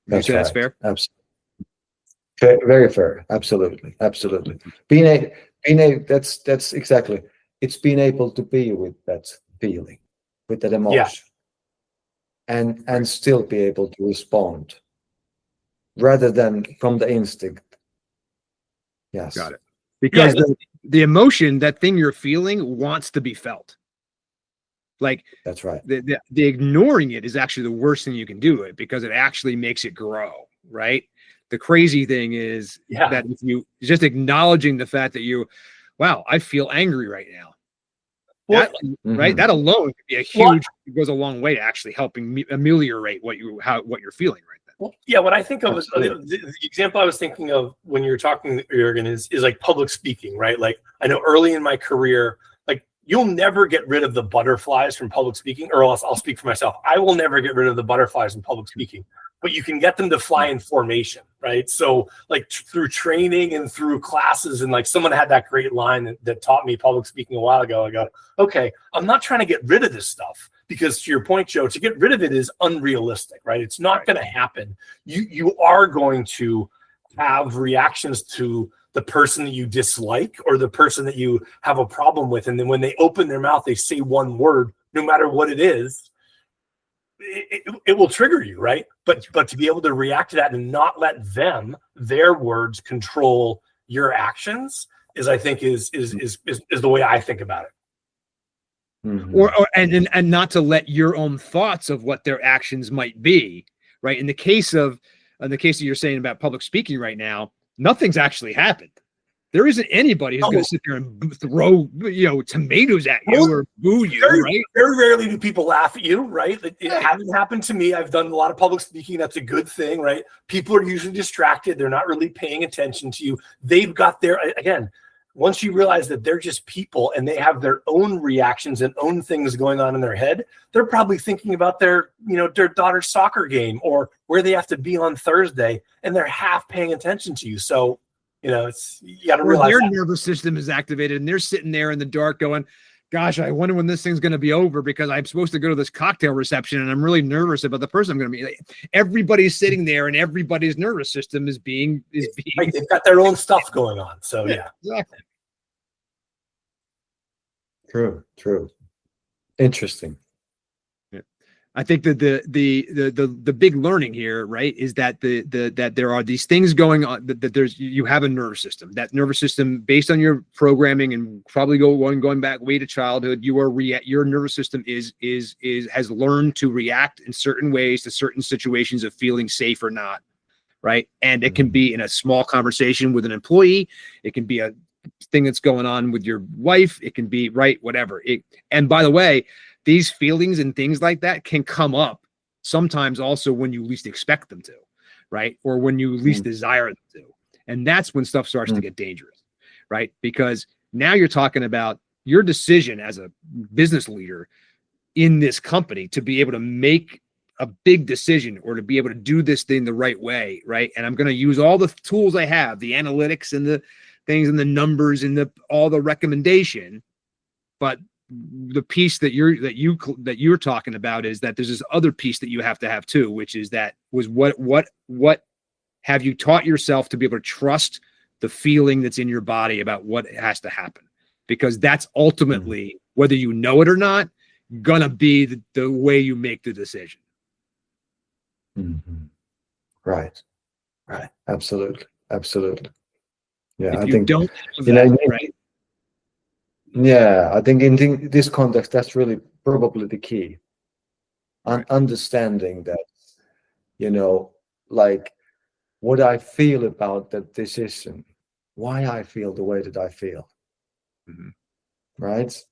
That's right. right. That's fair. Absolutely. Very fair. Absolutely. Absolutely. That's exactly. It's being able to be with that feeling, with that emotion, and still be able to respond rather than from the instinct. Yes. Got it. Because the emotion, that thing you're feeling, wants to be felt. Like, that's right. The ignoring it is actually the worst thing you can do, it because it actually makes it grow, right? The crazy thing is that if you just acknowledging the fact that wow, I feel angry right now. Well, right? That alone could be a huge, it goes a long way to actually helping ameliorate what you're feeling right then. Well, yeah, what I think of is the example I was thinking of when you were talking, Jürgen, is like public speaking, right? Like, I know early in my career, like, you'll never get rid of the butterflies from public speaking, or else I'll speak for myself. I will never get rid of the butterflies in public speaking, but you can get them to fly in formation, right? So like through training and through classes, and like someone had that great line that taught me public speaking a while ago. I go, okay, I'm not trying to get rid of this stuff, because to your point, Joe, to get rid of it is unrealistic, right? It's not going to happen. You are going to have reactions to the person that you dislike or the person that you have a problem with. And then when they open their mouth, they say one word, no matter what it is, it will trigger you, right? But to be able to react to that and not let their words control your actions is, I think, is the way I think about it. Mm-hmm. And not to let your own thoughts of what their actions might be, right? In the case that you're saying about public speaking right now, nothing's actually happened. There isn't anybody who's going to sit there and throw, tomatoes at you or boo you, right? Very rarely do people laugh at you, right? It hasn't happened to me. I've done a lot of public speaking. That's a good thing, right? People are usually distracted. They're not really paying attention to you. They've got again, once you realize that they're just people and they have their own reactions and own things going on in their head, they're probably thinking about their daughter's soccer game or where they have to be on Thursday, and they're half paying attention to you. So, you got to realize their nervous system is activated and they're sitting there in the dark going, gosh, I wonder when this thing's going to be over, because I'm supposed to go to this cocktail reception and I'm really nervous about the person I'm going to meet. Everybody's sitting there and everybody's nervous system is being right. They've got their own stuff going on. So yeah. Exactly. True. Interesting. I think that the big learning here, right, is that that there are these things going on, that you have a nervous system. That nervous system, based on your programming and probably going back way to childhood, your nervous system has learned to react in certain ways to certain situations of feeling safe or not, right? And it can be in a small conversation with an employee, it can be a thing that's going on with your wife, it can be whatever. And by the way, these feelings and things like that can come up sometimes also when you least expect them to, right? Or when you least desire them to. And that's when stuff starts to get dangerous, right? Because now you're talking about your decision as a business leader in this company to be able to make a big decision or to be able to do this thing the right way, right? And I'm going to use all the tools I have, the analytics and the things and the numbers and all the recommendation, but the piece that you're talking about is that there's this other piece that you have to have too, which is what have you taught yourself to be able to trust the feeling that's in your body about what has to happen, because that's ultimately, whether you know it or not, gonna be the way you make the decision. Right. Absolutely. Yeah, if I you think don't have that, right? Yeah, I think in this context, that's really probably the key. Understanding that, like what I feel about that decision, why I feel the way that I feel, right?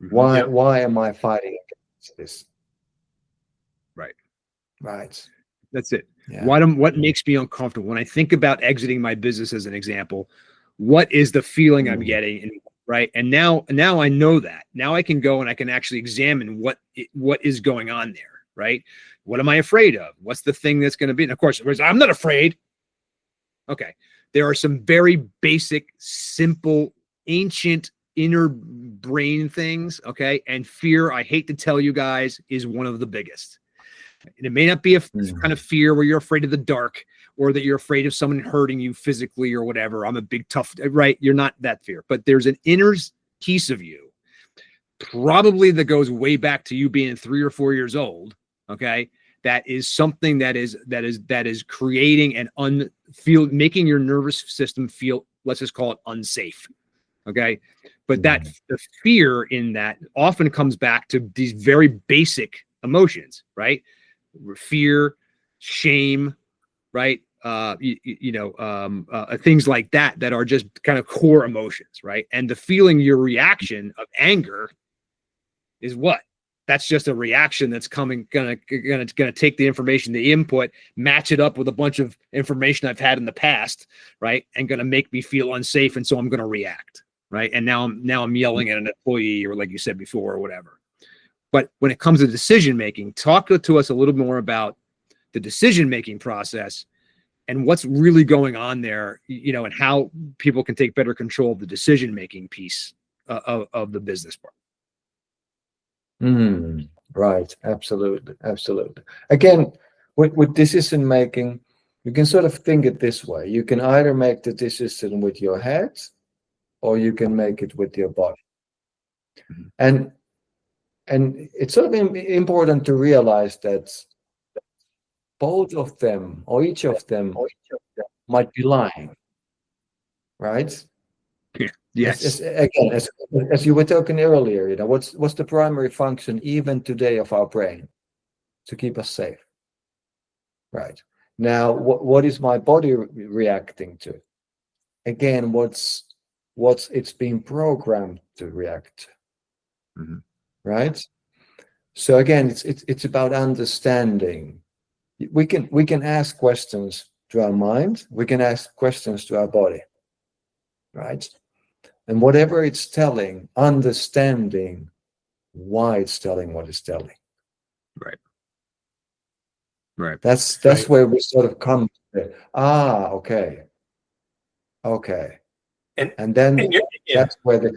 Why am I fighting against this? Right. That's it. Yeah. What makes me uncomfortable when I think about exiting my business, as an example? what is the feeling I'm getting, and right. And now I know that. Now I can go and I can actually examine what is going on there, right? What am I afraid of? What's the thing that's going to be? And of course, I'm not afraid. Okay. There are some very basic, simple, ancient inner brain things. Okay. And fear, I hate to tell you guys, is one of the biggest. And it may not be a kind of fear where you're afraid of the dark or that you're afraid of someone hurting you physically or whatever. I'm a big tough, right? You're not that fear, but there's an inner piece of you, probably that goes way back to you being 3 or 4 years old. Okay. That is something that is creating an making your nervous system feel, let's just call it unsafe. Okay. But that the fear in that often comes back to these very basic emotions, right? Fear, shame, right? Things like that are just kind of core emotions, right? And the feeling, your reaction of anger is what? That's just a reaction that's gonna take the information, the input, match it up with a bunch of information I've had in the past, right? And gonna make me feel unsafe, and so I'm gonna react, right? And now I'm yelling at an employee, or like you said before, or whatever. But when it comes to decision making, talk to us a little more about the decision making process and what's really going on there, and how people can take better control of the decision making piece of the business part. Right. Absolutely. Again, with decision making, you can sort of think it this way. You can either make the decision with your head or you can make it with your body. And it's sort of important to realize that both of them or each of them might be lying, right? Yes. As you were talking earlier, what's the primary function even today of our brain? To keep us safe, right? Now, what is my body reacting to? Again, what's it's been programmed to react to, right? So again, it's about understanding. We can ask questions to our mind. We can ask questions to our body, right? And whatever it's telling, understanding why it's telling what it's telling. Right. That's where we sort of come to it. Okay. And then that's where the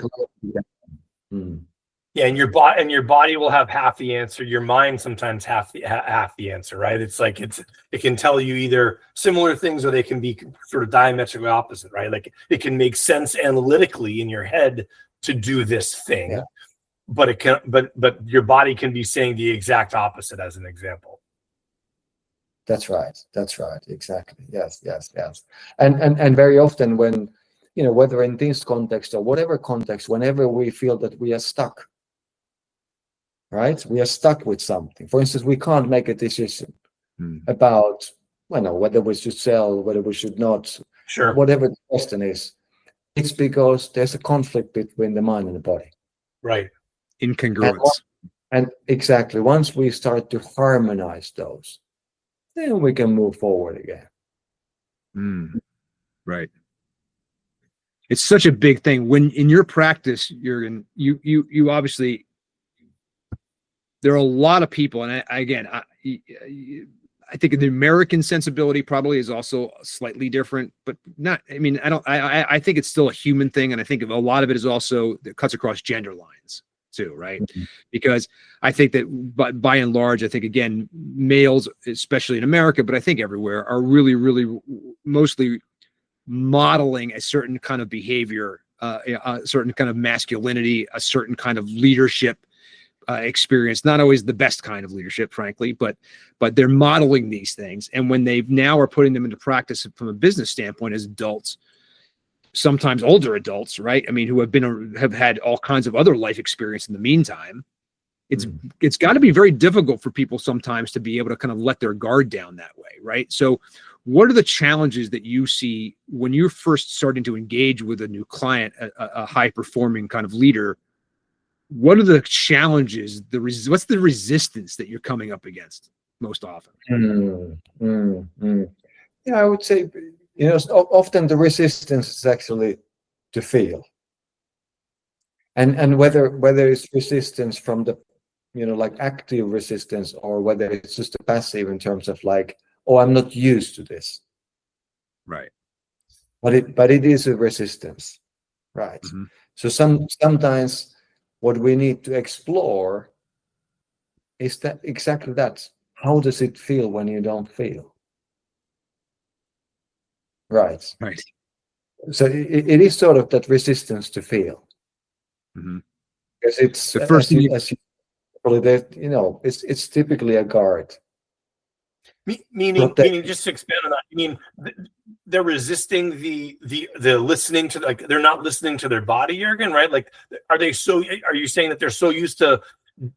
Yeah, and your body will have half the answer. Your mind sometimes half the answer, right? It's like it can tell you either similar things or they can be sort of diametrically opposite, right? Like it can make sense analytically in your head to do this thing, but it can, but your body can be saying the exact opposite, as an example. That's right. Exactly. Yes. And very often when, whether in this context or whatever context, whenever we feel that we are stuck, right? We are stuck with something. For instance, we can't make a decision about, whether we should sell, whether we should not. Sure. Whatever the question is, it's because there's a conflict between the mind and the body. Right. Incongruence. And exactly. Once we start to harmonize those, then we can move forward again. Right. It's such a big thing when in your practice, Jürgen, you obviously, there are a lot of people. And I think the American sensibility probably is also slightly different, but not, I think it's still a human thing. And I think a lot of it is also that cuts across gender lines too, right? Because I think that by and large, I think, again, males, especially in America, but I think everywhere, are really, really mostly modeling a certain kind of behavior, a certain kind of masculinity, a certain kind of leadership experience, not always the best kind of leadership, frankly, but they're modeling these things. And when they now are putting them into practice from a business standpoint as adults, sometimes older adults, right? I mean, who have had all kinds of other life experience in the meantime, it's got to be very difficult for people sometimes to be able to kind of let their guard down that way, right? So what are the challenges that you see when you're first starting to engage with a new client, a high performing kind of leader? What are the challenges, what's the resistance that you're coming up against most often? Yeah, I would say, often the resistance is actually to feel. And whether it's resistance from the, like active resistance, or whether it's just a passive in terms of like, oh, I'm not used to this. Right. But it is a resistance, right? Mm-hmm. So sometimes what we need to explore is that exactly that. How does it feel when you don't feel? Right. Right. So it is sort of that resistance to feel. Mm-hmm. Because it's The first thing as you probably that, it's typically a guard. Meaning, just to expand on that, you mean they're resisting the listening to, like, they're not listening to their body, Jürgen, right? Like, are you saying that they're so used to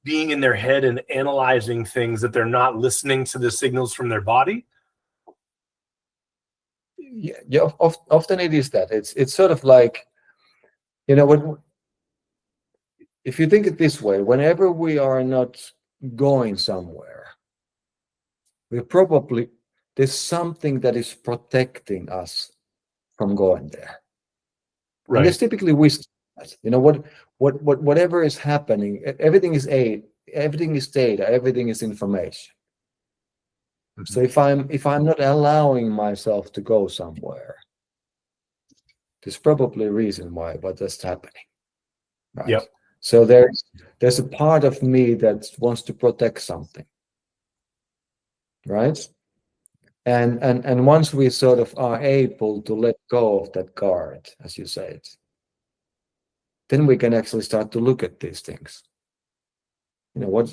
being in their head and analyzing things that they're not listening to the signals from their body? Yeah, often it is that. It's sort of like, what, if you think it this way, whenever we are not going somewhere, there's something that is protecting us from going there. Right. And there's typically wisdom. Whatever is happening, everything is everything is data, everything is information. Mm-hmm. So if I'm not allowing myself to go somewhere, there's probably a reason why that's happening. Right. Yep. So there's a part of me that wants to protect something. Right. And once we sort of are able to let go of that guard, as you said, then we can actually start to look at these things. What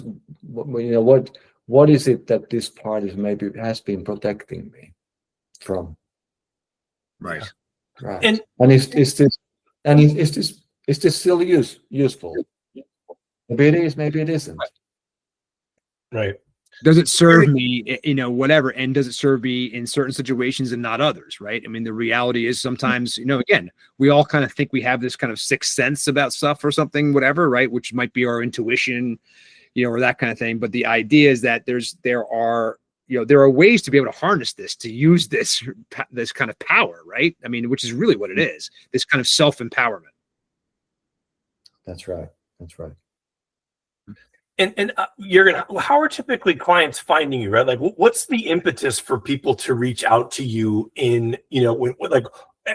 is it that this part is maybe has been protecting me from? Right. Right. And is this still useful? Maybe it is, maybe it isn't. right. Does it serve me, whatever, and does it serve me in certain situations and not others, right? I mean, the reality is sometimes, again, we all kind of think we have this kind of sixth sense about stuff or something, whatever, right? Which might be our intuition, or that kind of thing. But the idea is that there are ways to be able to harness this, to use this kind of power, right? I mean, which is really what it is, this kind of self-empowerment. That's right. And Jürgen, how are typically clients finding you, right? Like, what's the impetus for people to reach out to you in, like,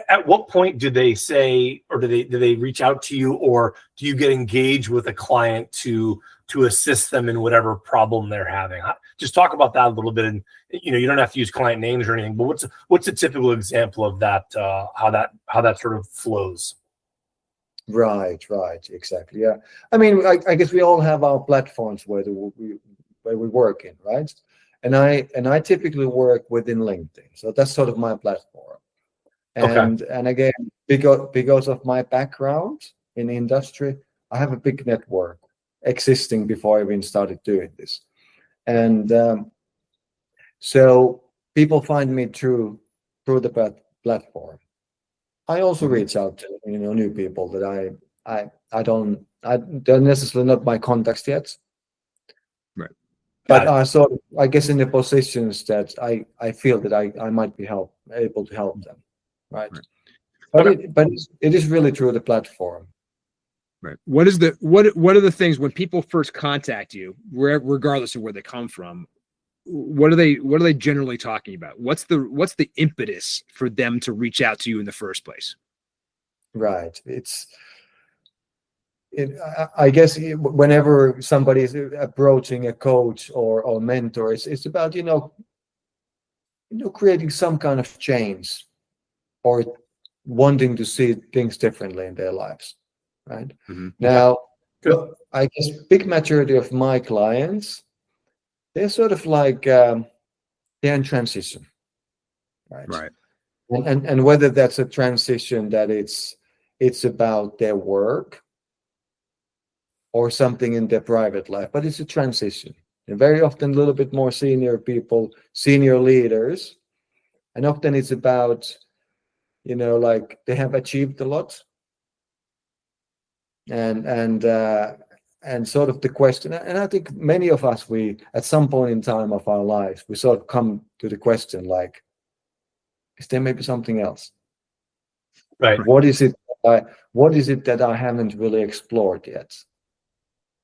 at what point do they say, or do they reach out to you, or do you get engaged with a client to assist them in whatever problem they're having? Just talk about that a little bit. And, you don't have to use client names or anything, but what's a typical example of that, how that sort of flows? Right, exactly. Yeah, I mean, I guess we all have our platforms where we work in, right? And I typically work within LinkedIn, so that's sort of my platform. And again, because of my background in the industry, I have a big network existing before I even started doing this, and so people find me through the platform. I also reach out to new people that they're necessarily not my contacts yet, right? But are sort of, I guess, in the positions that I feel that I might be able to help them, right? But it is really through the platform. Right. What are the things when people first contact you, regardless of where they come from? What are they generally talking about? What's the impetus for them to reach out to you in the first place? Right. I guess whenever somebody is approaching a coach or mentor, it's about creating some kind of change or wanting to see things differently in their lives, right? Mm-hmm. Now, I guess big majority of my clients, they're sort of like they're in transition, right? And whether that's a transition that it's about their work or something in their private life, but it's a transition. And very often a little bit more senior people, senior leaders, and often it's about, like they have achieved a lot. And sort of the question, and I think many of us, we at some point in time of our lives, we sort of come to the question like, is there maybe something else? Right. What is it what is it that I haven't really explored yet?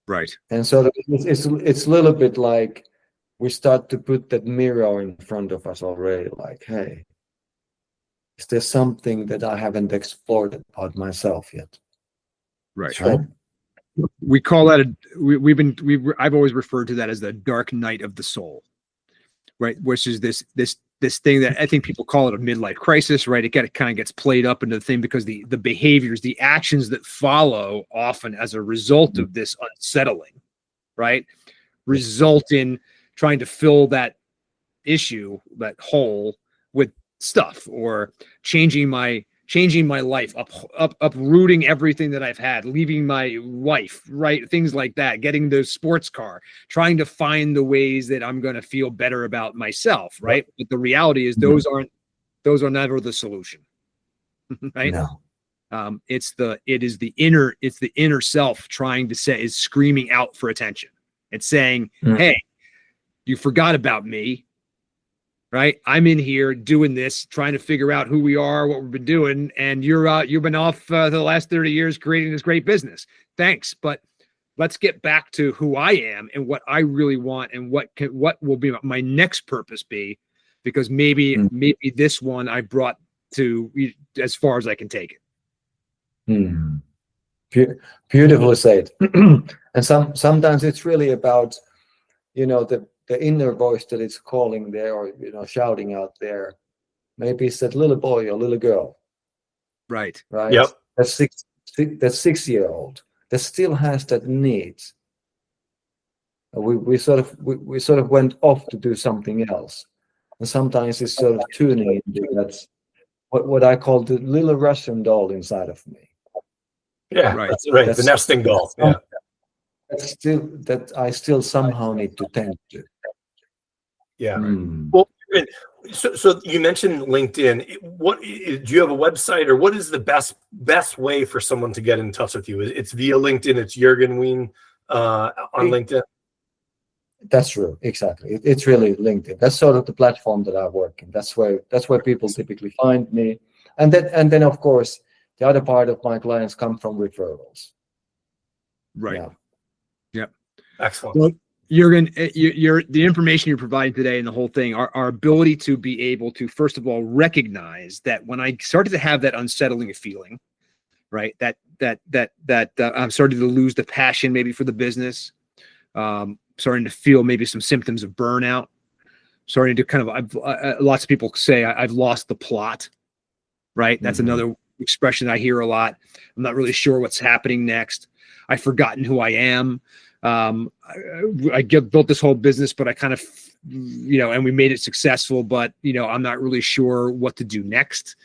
Right. And so it's a little bit like we start to put that mirror in front of us already, like, hey, is there something that I haven't explored about myself yet? Right. Right. We call that I've always referred to that as the dark night of the soul, right? Which is this thing that I think people call it a midlife crisis, right? It kind of gets played up into the thing because the behaviors, the actions that follow often as a result of this unsettling, right, result in trying to fill that issue, that hole, with stuff, or changing my life, uprooting everything that I've had, leaving my wife, right? Things like that, getting the sports car, trying to find the ways that I'm going to feel better about myself, right? But the reality is those are never the solution, right? No. It's the inner self trying to say, is screaming out for attention. It's saying, hey, you forgot about me, right? I'm in here doing this, trying to figure out who we are, what we've been doing, and you've been off the last 30 years creating this great business. Thanks, but let's get back to who I am and what I really want, and what will be my next purpose be, because maybe this one I brought to as far as I can take it. Beautifully said. And sometimes it's really about, the inner voice that it's calling there, or shouting out there. Maybe it's that little boy or little girl, right? Yep. That 6-year-old that still has that need. We sort of went off to do something else, and sometimes it's sort of tuning into that's what I call the little Russian doll inside of me. Yeah, right. That's right. The nesting doll. Yeah. That I still somehow need to tend to. Yeah. Well, so you mentioned LinkedIn. What do you have a website, or what is the best way for someone to get in touch with you? It's via LinkedIn. It's Jürgen Wien on LinkedIn. That's true. Exactly. It's really LinkedIn. That's sort of the platform that I work in. That's where people typically find me. And then of course the other part of my clients come from referrals. Right. Yeah. Yep. Excellent. Well, Jürgen, the information you're providing today and the whole thing, our ability to be able to, first of all, recognize that when I started to have that unsettling feeling, right, that I'm starting to lose the passion maybe for the business, starting to feel maybe some symptoms of burnout, starting to kind of, lots of people say I've lost the plot, right? That's another expression I hear a lot. I'm not really sure what's happening next. I've forgotten who I am. I built this whole business, but I kind of, and we made it successful, but, I'm not really sure what to do next.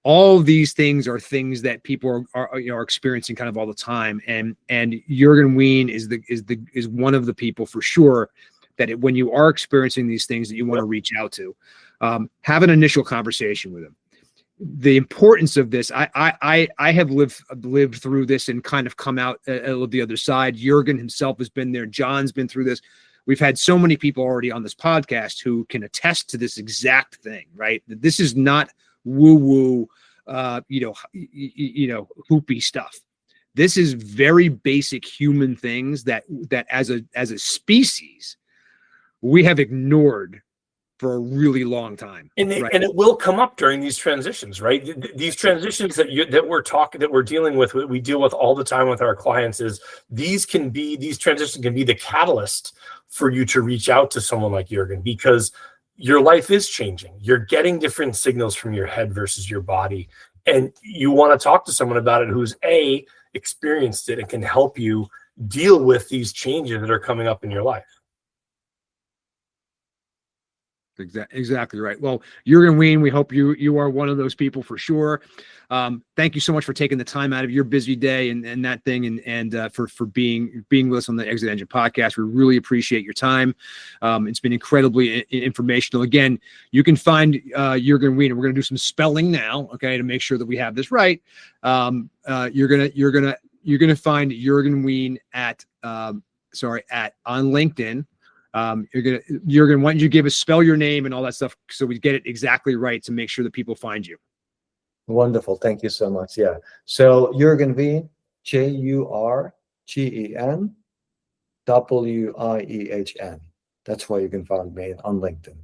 All of these things are things that people are experiencing kind of all the time. And Jürgen Wien is one of the people for sure that when you are experiencing these things that you want to reach out to, have an initial conversation with him. The importance of this, I have lived through this and kind of come out the other side. Jürgen himself has been there. John's been through this. We've had so many people already on this podcast who can attest to this exact thing, right? This is not woo-woo, hoopy stuff. This is very basic human things that as a species, we have ignored for a really long time. And it will come up during these transitions, right? These transitions that we're dealing with, we deal with all the time with our clients, is these transitions can be the catalyst for you to reach out to someone like Jürgen, because your life is changing. You're getting different signals from your head versus your body. And you want to talk to someone about it who's experienced it and can help you deal with these changes that are coming up in your life. Exactly right. Well, Jürgen Wien, we hope you are one of those people for sure. Thank you so much for taking the time out of your busy day and that thing, and for being with us on the Exit Engine podcast. We really appreciate your time. It's been incredibly informational. Again, you can find Jürgen Wien, and we're going to do some spelling now, okay, to make sure that we have this right. You're gonna find Jürgen Wien at on LinkedIn. Jürgen, why don't you spell your name and all that stuff so we get it exactly right to make sure that people find you? Wonderful. Thank you so much. Yeah. So Jurgen Wien, JurgenWiehn. That's where you can find me on LinkedIn.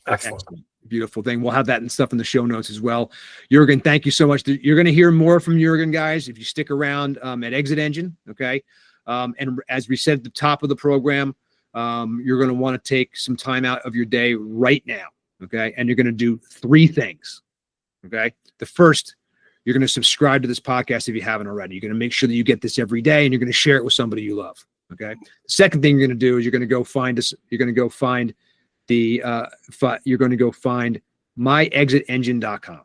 Excellent. Beautiful thing. We'll have that and stuff in the show notes as well. Jurgen, thank you so much. You're going to hear more from Jurgen, guys, if you stick around at Exit Engine. Okay. And as we said at the top of the program, you're going to want to take some time out of your day right now. Okay. And you're going to do 3 things. Okay. The first, you're going to subscribe to this podcast if you haven't already. You're going to make sure that you get this every day and you're going to share it with somebody you love. Okay. The second thing you're going to do is you're going to go find us. You're going to go find myexitengine.com.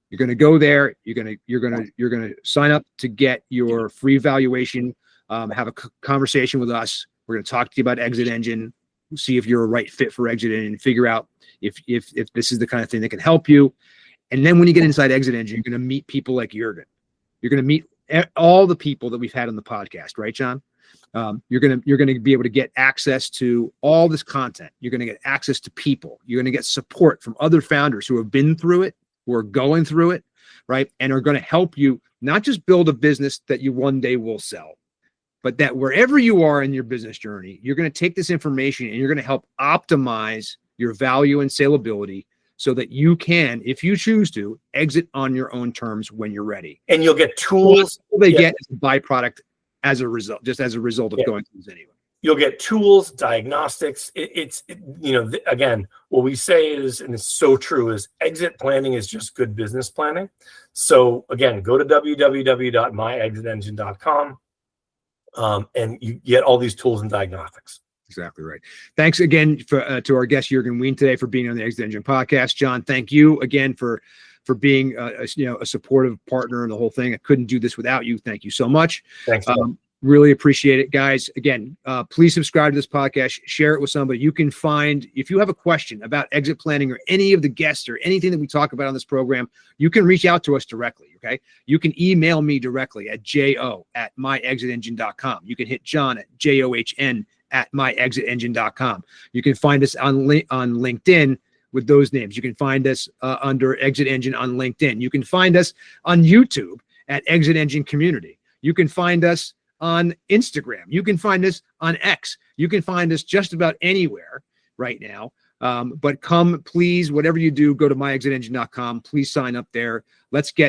You're going to go there. You're going to sign up to get your free evaluation. Have a conversation with us. We're going to talk to you about Exit Engine, see if you're a right fit for Exit Engine, figure out if this is the kind of thing that can help you. And then when you get inside Exit Engine, you're going to meet people like Jurgen. You're going to meet all the people that we've had on the podcast, right, John? You're going to be able to get access to all this content. You're going to get access to people. You're going to get support from other founders who have been through it, who are going through it, right? And are going to help you not just build a business that you one day will sell, but that wherever you are in your business journey, you're going to take this information and you're going to help optimize your value and saleability so that you can, if you choose to, exit on your own terms when you're ready. And you'll get tools. They get as a byproduct as a result, just as a result of going through this anyway. You'll get tools, diagnostics. Again, what we say is, and it's so true, is exit planning is just good business planning. So again, go to www.myexitengine.com and you get all these tools and diagnostics. Exactly right. Thanks again to our guest Jurgen Wien today for being on the Exit Engine podcast. John, thank you again for being a supportive partner in the whole thing. I couldn't do this without you. Thank you so much. Thanks. Really appreciate it, guys. Again, please subscribe to this podcast. Share it with somebody. You can find, if you have a question about exit planning or any of the guests or anything that we talk about on this program, you can reach out to us directly. Okay. You can email me directly at jo@myexitengine.com. You can hit John at john@myexitengine.com. You can find us on LinkedIn with those names. You can find us under Exit Engine on LinkedIn. You can find us on YouTube at Exit Engine Community. You can find us on Instagram. You can find us on X. You can find us just about anywhere right now. But come, please, whatever you do, go to myexitengine.com. Please sign up there. Let's be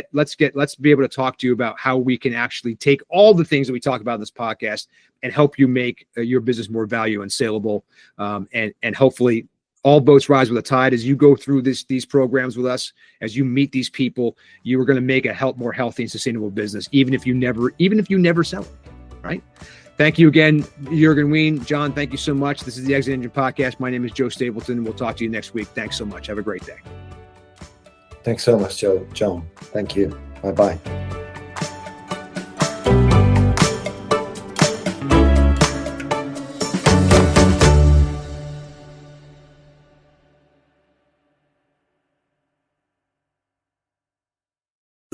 able to talk to you about how we can actually take all the things that we talk about in this podcast and help you make your business more value and saleable. And hopefully all boats rise with the tide. As you go through these programs with us, as you meet these people, you are going to make a more healthy and sustainable business, even if you never sell it. Right? Thank you again, Jurgen Wien. John, thank you so much. This is the Exit Engine Podcast. My name is Joe Stapleton. We'll talk to you next week. Thanks so much. Have a great day. Thanks so much, John. Thank you. Bye-bye.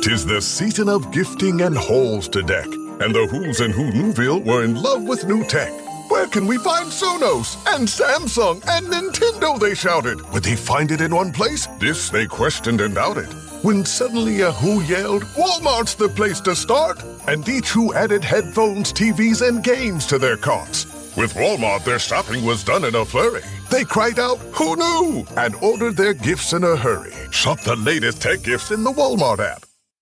"'Tis the season of gifting and halls to deck, and the who's in Who Newville were in love with new tech. Where can we find Sonos and Samsung and Nintendo, they shouted. Would they find it in one place? This they questioned and doubted. When suddenly a who yelled, Walmart's the place to start! And each who added headphones, TVs, and games to their carts. With Walmart, their shopping was done in a flurry. They cried out, "Who knew?" and ordered their gifts in a hurry. Shop the latest tech gifts in the Walmart app.